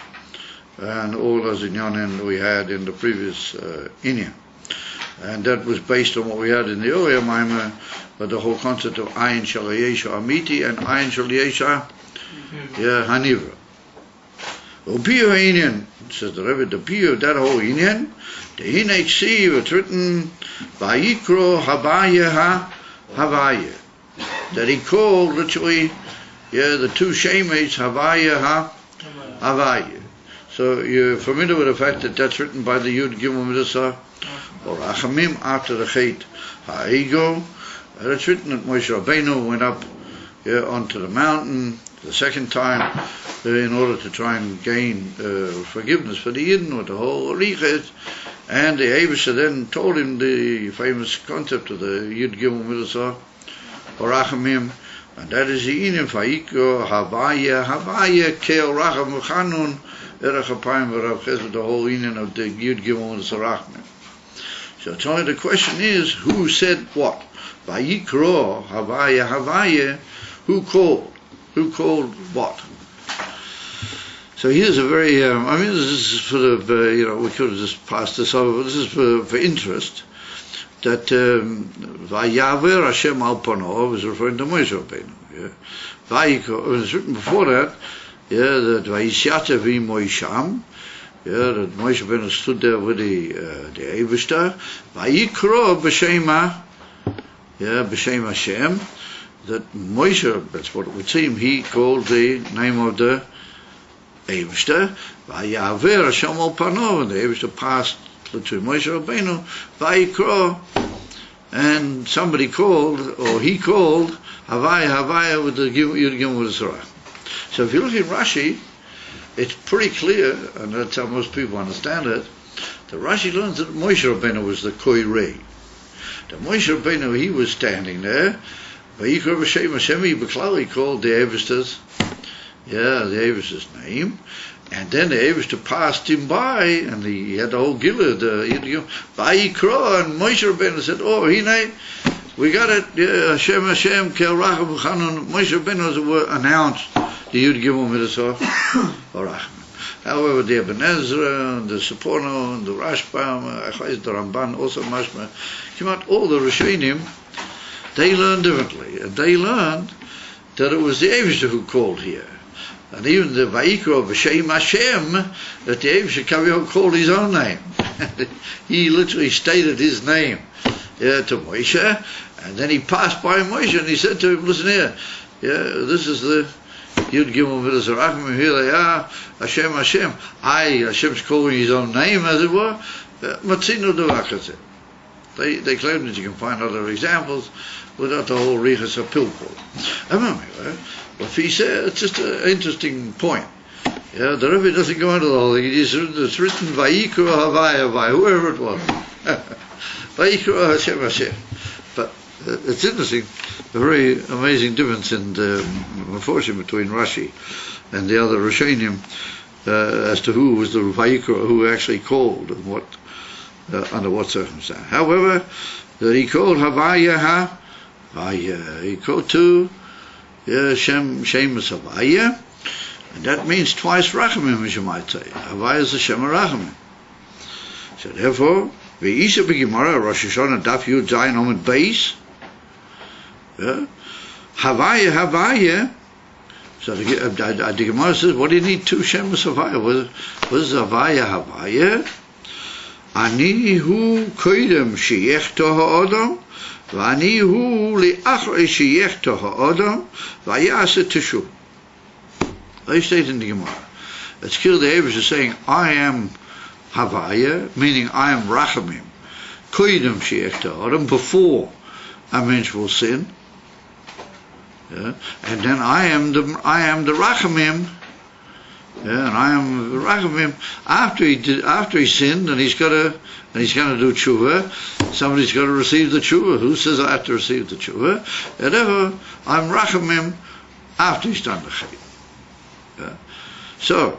and all the Zinyanin we had in the previous Inyan. And that was based on what we had in the earlier Maimah, but the whole concept of Ayin Shel Yesha Amiti and Ayin Shel Yesha Hanivra. Upiyo Inyan, says the Rebbe, the Piyo of that whole Inyan, the Hinech it's written Vayikro Havaya Havaya, that he called literally the two Shemates Havaya Havaya. So you're familiar with the fact that that's written by the Yud Gimel Mitzvah, or Achamim after the Chet Ha'ego. It's written that Moshe Rabbeinu went up onto the mountain the second time in order to try and gain forgiveness for the Yidden with the whole Riches, and the Eibusha then told him the famous concept of the Yud Gimel Mitzvah, Rachamim, and that is the Inim Vayikro Havaya Kel Racham Chanun Erech Apayim V'Rav Chesed, the whole Inim of the Yud Gimel Rachamim. So it's only the question is, who said what? Vayikro Havaya, who called? Who called what? So here's a very, this is for the, we could have just passed this over, but this is for interest, that Vayaver Hashem al Pano is referring to Moshe Rabbeinu. Yeah? Vayikro, it was written before that, that Vayishyata V'Moisham, that Moshe Rabbeinu stood there with the Eivishter, Vayikro B'Shema, B'Shem Hashem, that Moshe, that's what it would seem, he called the name of the Eivishter, Vayaver Hashem al Pano, and the Eivishter passed to Moshe Rabbeinu, Vayikro, and somebody called, or he called, Havaya with the Yud Gimel Tzara. So if you look at Rashi, it's pretty clear, and that's how most people understand it, that Rashi learns that Moshe Rabbeinu was the Koirei. That Moshe Rabbeinu, he was standing there, Vayikro B'Shem Hashem, he called the Eivishter's, the Eivishter's name, and then the Eivishter passed him by, and he had the whole Gilad, Vayikro, and Moshe Rabbeinu said, oh, Hine, we got it, Hashem, Kel Racham Chanun. Moshe Rabbeinu announced the Yud Gimel Mitzvah, Rachman. However, the Ibn Ezra, and the Sepono, and the Rashbam, the Ramban, also Mashma, came out, all the Rishonim, they learned differently, and they learned that it was the Eivishter who called here. And even the Vayikro B'Shem Hashem, that the Eivishter called his own name. He literally stated his name to Moshe, and then he passed by Moshe and he said to him, listen here, this is the Yud Gimel Mitzvah Rachman, here they are, Hashem, Hashem's calling his own name, as it were, Matzinu Devakazeh. They claim that you can find other examples without the whole Riches of Pilpul. But he said, it's just an interesting point. The Rebbe doesn't go into the whole thing. It's written Vayikro Havaya, whoever it was. Vayikro Hashem. But it's interesting, a very amazing difference in the Meforshim between Rashi and the other Rishonim as to who was the Vayikro, who actually called, and what under what circumstance. However, that he called Havaya, he called to Shem Havaya, and that means twice Rachamim, as you might say. Havaya is the Shem Rachamim. So therefore, Ve'isa b'Gemara, Rosh Hashanah, Daf Yud Zayin Omid Beis, Havaya. So the Gemara says, what do you need two Shemus Havaya? What is Havaya? Ani hu koidem sheyech to ha'odam, v'ani hu li'achrei sheyech to ha'odam, v'yaseh teshuv. They state in the Gemara. It's clear the Eivishter is saying, I am Havaya, meaning I am Rachamim. Koidem sheyech to ha'odam, before a mensch will sin. And then I am the Rachamim. And I am Rachamim after he sinned, and he's going to do tshuva. Somebody's got to receive the tshuva. Who says I have to receive the tshuva? Whatever, I'm Rachamim after he's done the chayim. So,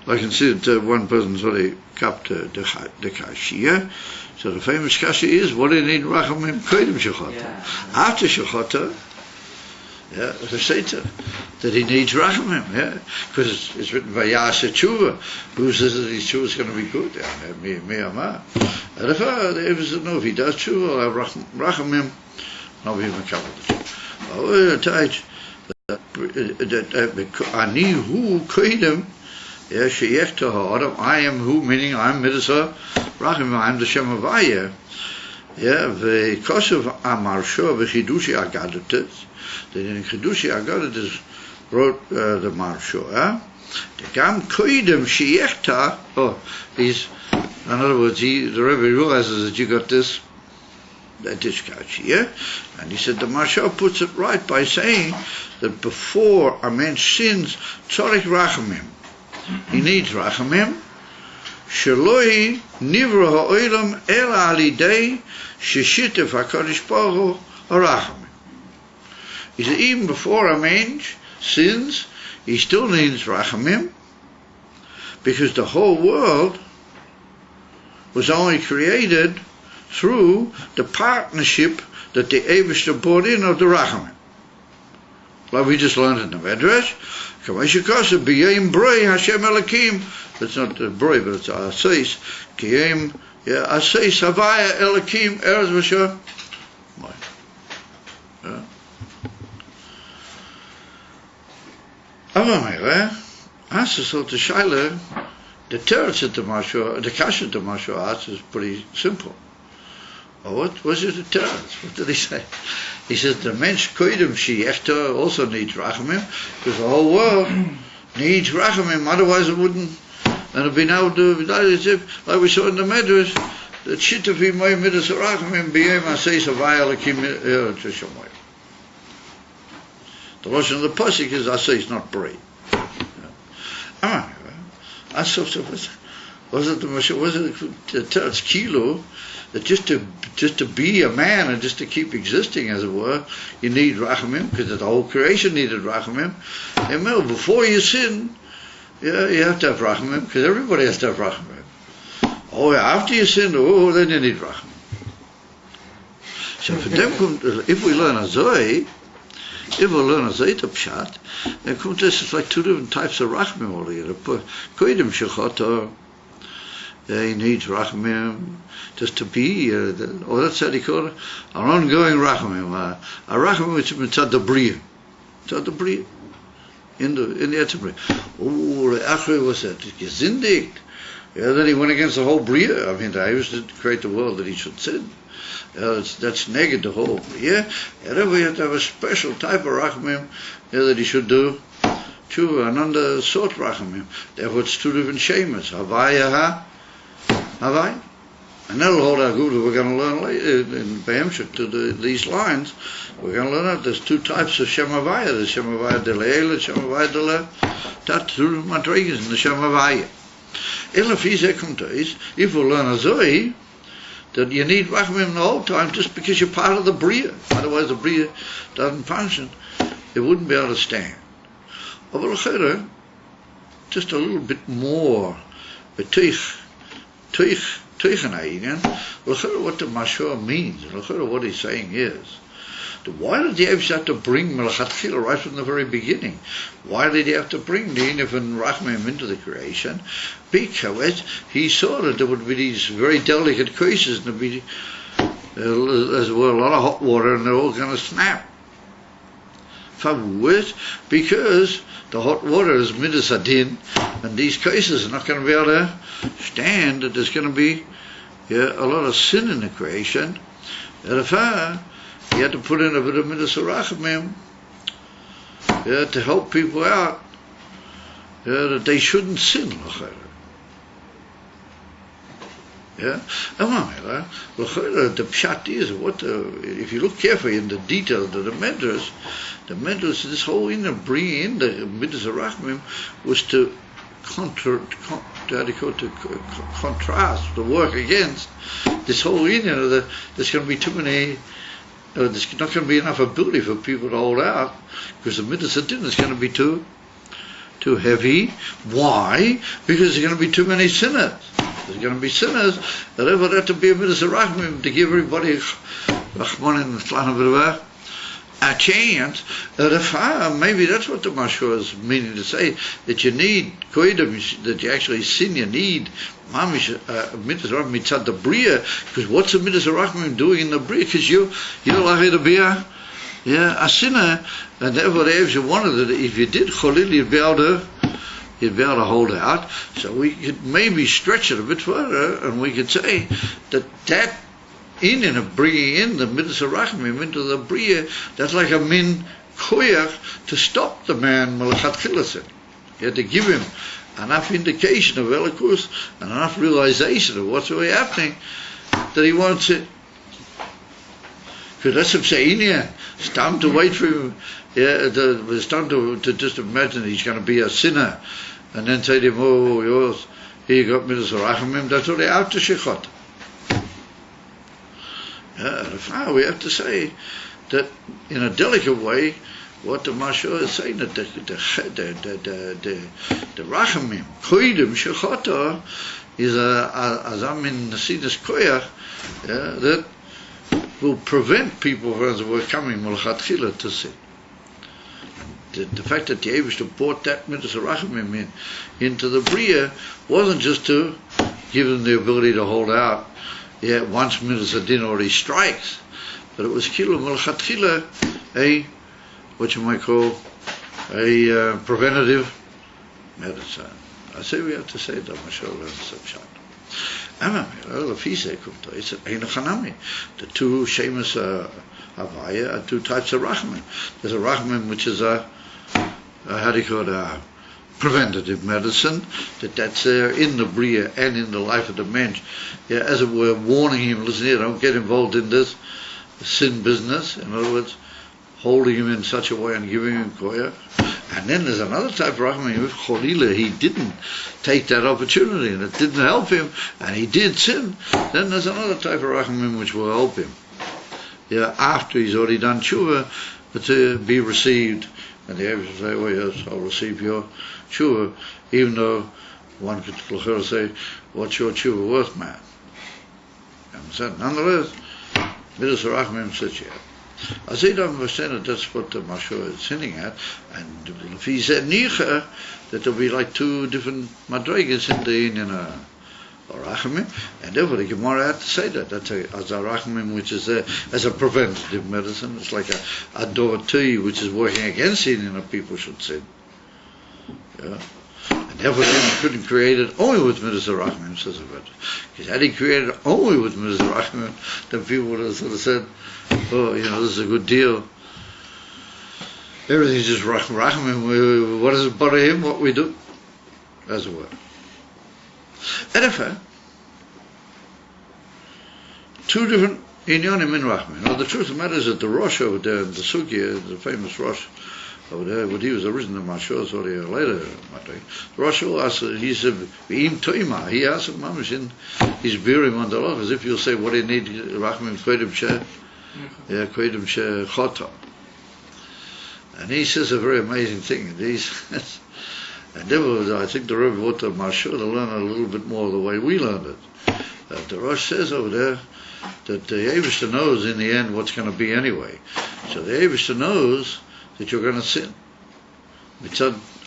I can see that one person's already capped the kashia. So the famous kashia is, what do you need Rachamim kodim shechata? After shechata, the Satan, that he needs Rachamim, because it's written Vayaseh Tshuva. Who says that his Tshuva is going to be good? Me Amar. And if the Eivishter know if he does Tshuva, I'll have Rachamim, I'll be Makabal Tshuva. Ani hu koidem, sheyech to ha'adam, I am who, meaning I'm Mitzvah Rachamim, I'm the Shem Havaya. V'kosav Amar Shor v'chidushi agadotes. That in Chidushi Agadotes wrote the Marsho. The Gam Koidem Sheyechta. In other words, the Rebbe realizes that you got this couch here, and he said the Marsho puts it right by saying that before a man sins, tzorich Rachamim. He needs Rachamim. Sheloi nivra ha'olam ela alidei sheshitef HaKadosh Baruch Hu Rachamim. He said, even before a mensch sins, he still needs rachamim, because the whole world was only created through the partnership that the Eibishter brought in of the rachamim. Like we just learned in the Medrash, Kameshikosa b'yem brei Hashem Elokim. It's not the brei, but it's Asais. Kiyem Asais Havaya Elokim Eretz V'Shor. Aber as is the Shaila, the teretz at the Mashua, the kasha at the Mashua is pretty simple. What was it the teretz? What did he say? He says the mensch koidem sheyechter also needs rachamim, because the whole world needs rachamim, otherwise it wouldn't, and it'd be now like we saw in the Medrash, that shitafi moy midas rachamim b'yem asay savay alakim eretz. The lashon of the pasuk is asay, it's not brei. Was it the teretz kilo? That just to be a man and just to keep existing, as it were, you need rachamim, because the whole creation needed rachamim. And before you sin, you have to have rachamim, because everybody has to have rachamim. Oh, after you sin, then you need rachamim. So for them, if we learn Azoi, the pshat, then it's like two different types of rachamim altogether. Koidim shechoto, he needs rachamim just to be, that's how they call it, an ongoing rachamim. A rachamim which is mitzad the bria. Mitzad the bria. In the Etzebri. Oh, the Achre was that gezindigt. Then he went against the whole bria. I mean, I used to create the world that he should sin. That's negative the whole. And then we have to have a special type of rachamim that he should do. Another sort rachamim. Therefore, it's two different shemas. Havaya, Havai. And that'll hold our good. We're going to learn later in Behemshik to these lines. We're going to learn that there's two types of Shem Havaya. There's Shem Havaya de Le'el and Shem Havaya de Le. That's two madrigas in the Shem Havaya. If we learn a Zoe, that you need rachamim the whole time just because you're part of the bria. Otherwise the bria doesn't function. It wouldn't be able to stand. Just a little bit more. What the Mashua means, what he's saying is, why did the Eibush have to bring Melachat Chila right from the very beginning? Why did he have to bring the Inif and Rachmim into the creation? Because he saw that there would be these very delicate cases, and there'd be, as well, a lot of hot water, and they're all going to snap. Because the hot water is midas adin, and these cases are not going to be able to stand, that there's going to be a lot of sin in the creation. Therefore, you had to put in a bit of midas rachamim to help people out, that they shouldn't sin. The pshat is if you look carefully in the details of the Medrash, this whole bringing in the midas rachamim was to contrast, to work against this whole that there's going to be too many. There's not going to be enough ability for people to hold out, because the midas adin is going to be too heavy. Why? Because there's going to be too many sinners. There's going to be sinners that ever have to be a midas rachamim to give everybody a chance. Maybe that's what the Mashua is meaning to say, that you need koidim, that you actually sin. You need mamish midas rachamim mitzad the bria, because what's the midas rachamim doing in the bria? Because you're likely to be a sinner, and therefore the Eibush wanted that if you did cholil, you'd be able to hold out. So we could maybe stretch it a bit further, and we could say that in and of bringing in the midas rachamim into the bria, that's like a min koyach to stop the man melachat chilasin. You had to give him enough indication of elikus and enough realization of what's really happening that he wants it. Because that's what I'm saying here. It's time to wait for him. It's time to just imagine he's going to be a sinner, and then say to him, "Oh, yours, here you got midas rachamim." That's already after shechot. We have to say that in a delicate way, what the Mashal is saying, that the Rachamim, Koidim Shechata, is a Azam in Nasidus Koyach, that will prevent people from coming Mulchatchila to sin. The fact that the Eibishter brought that Midas Rachamim into the Bria wasn't just to give them the ability to hold out once Midas Adin already strikes, but it was Kilo Mulchatchila, what you might call a preventative medicine. I say we have to say that Mashal and Sapshat. The two Shemus Havaya are two types of Rachamim. There's a Rachamim which is a preventative medicine, that's there in the Bria and in the life of the mensch. As it were, warning him, listen here, don't get involved in this sin business. In other words, holding him in such a way and giving him koyach. And then there's another type of Rachamim, if Cholila, he didn't take that opportunity and it didn't help him and he did sin, then there's another type of Rachamim which will help him. After he's already done tshuva, to be received. And the Eibishter say, oh yes, I'll receive your tshuva, even though one could say, what's your tshuva worth, man? And said, nonetheless, Midas Rachamim says, I say don't understand that that's what the Mashal is hinting at, and if he said Nicha, that there'll be like two different madrigas in the Inyan or Rachamim, and therefore the Gemara had to say that. That's a Rachamim which is there as a preventative medicine. It's like a Dovati which is working against sin, that people should sin. And therefore he couldn't create it only with Midas Rachamim, says it. Because had he created it only with Midas Rachamim, then people would have sort of said, oh, this is a good deal. Everything's just Rachamim. What does it bother him? What we do? As it were. And if two different inyanim in Rachamim. Now the truth of the matter is that the Rosh over there, the Sugya, the famous Rosh over there, what he was originally Mashal, or later, the Rosh asked, he said, V'im Toima, he asked Mamish in his Birim on the Loch, as if you'll say, what do you need, Rachamim Kodim Sheh, Kodim Sheh Chota. And he says a very amazing thing. And therefore, I think the Rebbe ought to Mashal to learn a little bit more the way we learned it. The Rosh says over there that the Eibishter knows in the end what's going to be anyway. So the Eibishter knows that you're going to sin. It's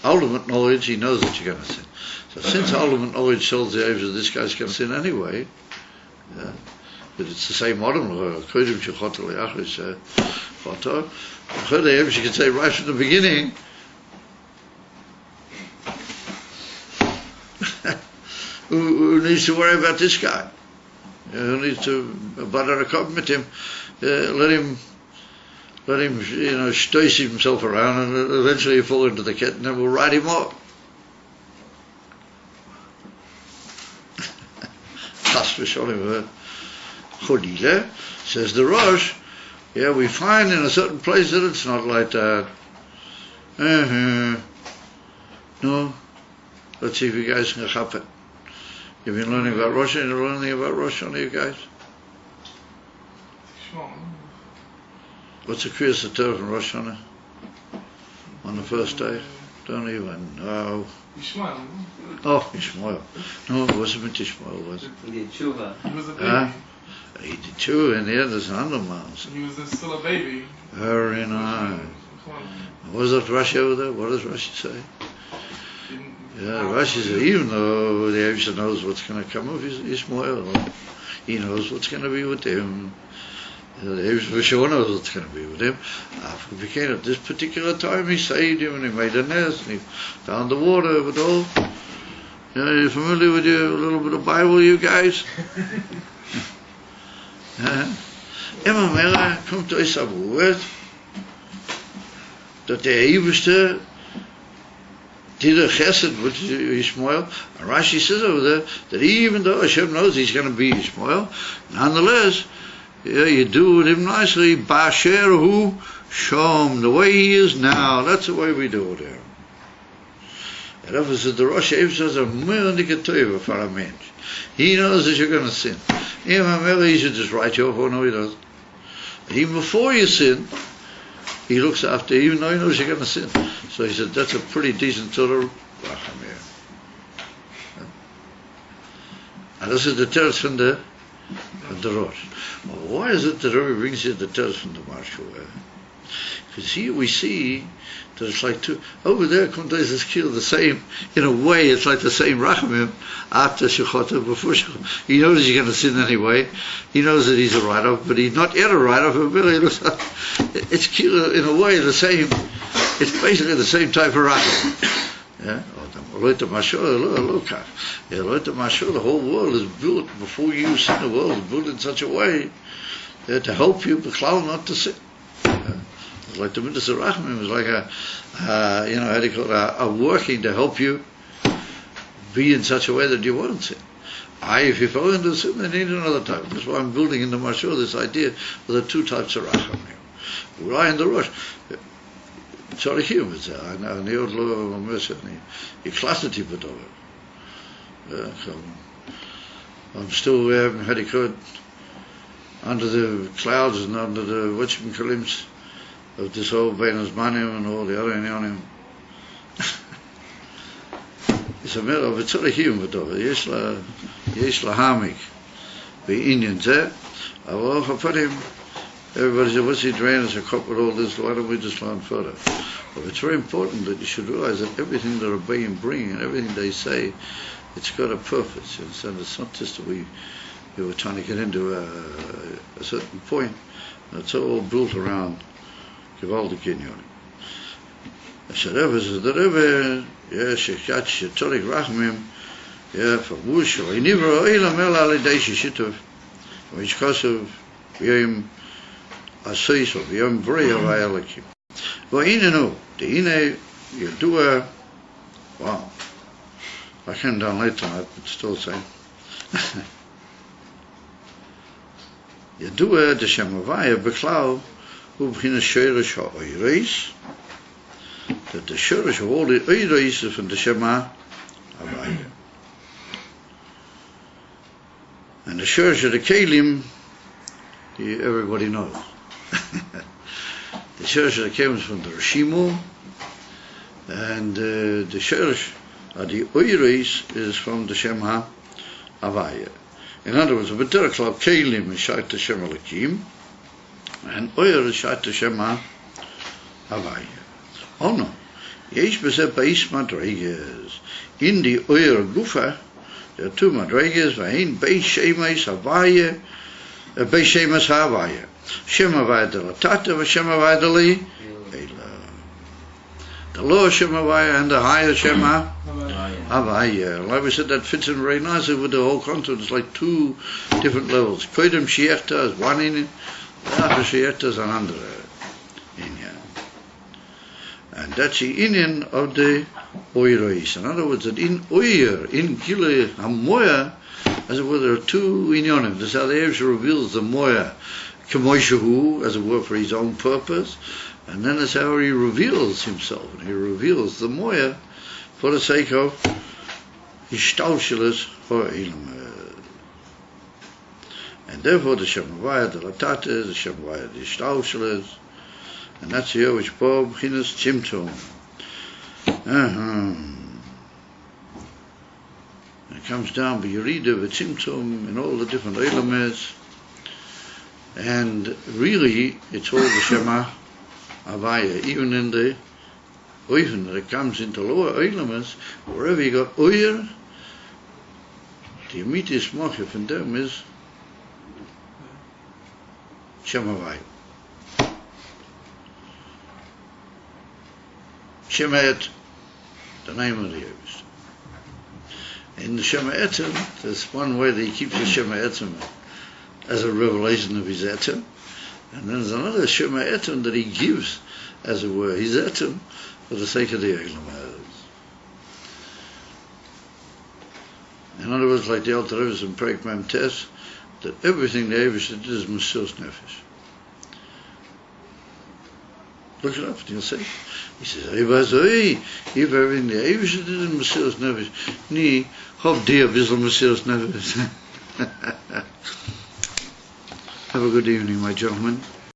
ultimate knowledge, he knows that you're going to sin. So since ultimate knowledge tells the Eibishter this guy's going to sin anyway, but it's the same modern law. The Eibishter can say right from the beginning, who needs to worry about this guy? Who needs to bother to compliment him? Let him, stoice himself around, and eventually he'll fall into the ket, and then we'll write him off. Chas v'sholim Chodile, says the Rosh. We find in a certain place that it's not like that. No. Let's see if you guys can chap it. You've been learning about Rosh, and you're learning about Rosh, on you guys? What's the Kriyas HaTorah from Rosh Hashanah? On the first day? Don't even know. Yishmael. Oh, Yishmael. No, it wasn't with Yishmael, was it? He did tshuva. He was a baby. He did tshuva, and the others another mouse. He was still a baby. Very nice. What is that Rashi over there? What does Rashi say? Rashi says, even though the Eibishter knows what's going to come of Yishmael, he knows what's going to be with him. The Eibishter sure knows what's going to be with him. After he became at this particular time, he saved him and he made a nest and he found the water with all. You're familiar with your little bit of Bible, you guys? Emma Mela kommt to us a word that the Eibishter did a chesed with Yishmael, and Rashi says over there that even though Hashem knows he's going to be Yishmael, nonetheless, you do with him nicely, Basher Hu Shom, the way he is now, that's the way we do it here. And therefore says the Rosh Hashanah is a million for a mensch. He knows that you're going to sin. He should just write you off, or no he doesn't. And even before you sin, he looks after you, even though he knows you're going to sin. So he said, that's a pretty decent sort of racham here. And this is the teretz from the Rosh. Well, why is it that Rebbe brings you the teretz from the Marshal? Because here we see that it's like two, over there, Kuntais is killed the same, in a way, it's like the same rachamim after Shechota, before Shechota. He knows he's going to sin anyway. He knows that he's a write-off, but he's not yet a write-off. It's killed in a way the same, it's basically the same type of rachamim. Yeah? The whole world is built, before you sin, the world is built in such a way to help you, not to sin. It's like the Midas Rachmim is like how do you call it, a working to help you be in such a way that you won't sin. If you fall into sin, then you need another type. That's why I'm building in the Mashur this idea of the two types of Rachmim. Rai and the Rosh. Tzarechim is there. אני עוד לא אומר שאני הקלטתי בדבר. I'm still, how do you call it, under the clouds and under the whatchamacallims of this whole Bein Hazmanim and all the other inyanim. It's a matter of tzarechim b'dova. Yesh lahamik b'inyan zeh. Avol chafarim. Everybody said, what's he draining us a cup with all this? Why don't we just learn further? Well, it's very important that you should realize that everything the Rebbeim bring and everything they say, it's got a purpose. You understand? It's not just that we were trying to get into a certain point. It's all built around Givaldik Inyanim. So the Rebbe says, the Rebbe, Shechat Shetorik Rachmim, Favush, Nivra Oilam El Alidei Shishitov, which Kosov, Yom Asois of Yom Vrei Havai Elokim. Well, the Ine Yedua, wow, I came down late tonight, but still saying. Yedua, the Shem Havai, Beklau, Ubchina Sheirish HaOireis, that the Sheirish of all the Oireis is from the Shema Havai. And the Sheirish of the Kelim, everybody knows. The Sheirish that comes from the Rishimu, and the Sheirish of the Oireis is from the Shem HaHavaya. In other words, the B'derech Klal Kelim is Shait Hashem Elokim, and Oyer is Shait Hashem HaHavaya. Oh no, Yesh B'zeh Ba'is Madreges. In the Oyer Gufa, there are two Madreges, V'ain Beis Shemes Havaya, Beis Shemes HaHavaya. Shem Havaya de la Tata, Shem Havaya de la Eila. The lower Shem Havaya and the higher Shem HaHavaya. Like we said, that fits in very nicely with the whole concept. It's like two different levels. Kodem Shiechta is one in it, after Shiechta is another inyan. And that's the inyan of the Oireis. In other words, that in Oyer, in Gile HaMoya, as it were, there are two inyanim. This is how the Eibush reveals the Moya. K'moishahu, as it were, for his own purpose, and then that's how he reveals himself, and he reveals the Moya for the sake of Ishtalshelis Ha'ilm. And therefore the Shem Havaya de la Tata is the Shem Havaya de Ishtalshelis, and that's here which Bob Chinas Tzimtzum. And it comes down by Yerida v'Tzimtzum in all the different elements. And really, it's all the Shema Havaya. Even in the Oifen that it comes into lower Eilamas, wherever you got Oyer, the immediate smoke from them is Shema Havaya. Shemet, the name of the Eibush. In the Shema Etzem, there's one way that he keeps the Shema Etzem as a revelation of his etzem, and then there's another Shema Etzem that he gives, as it were, his etzem for the sake of the Eilam. In other words, like the Alter Rebbe in Perek Mem Tes, that everything the Eibush did is Mesiras Nefesh. Look it up and you'll see. He says, if everything the Eibush did is Mesiras Nefesh, ni hob dir bissel Mesiras Nefesh. Have a good evening, my gentlemen.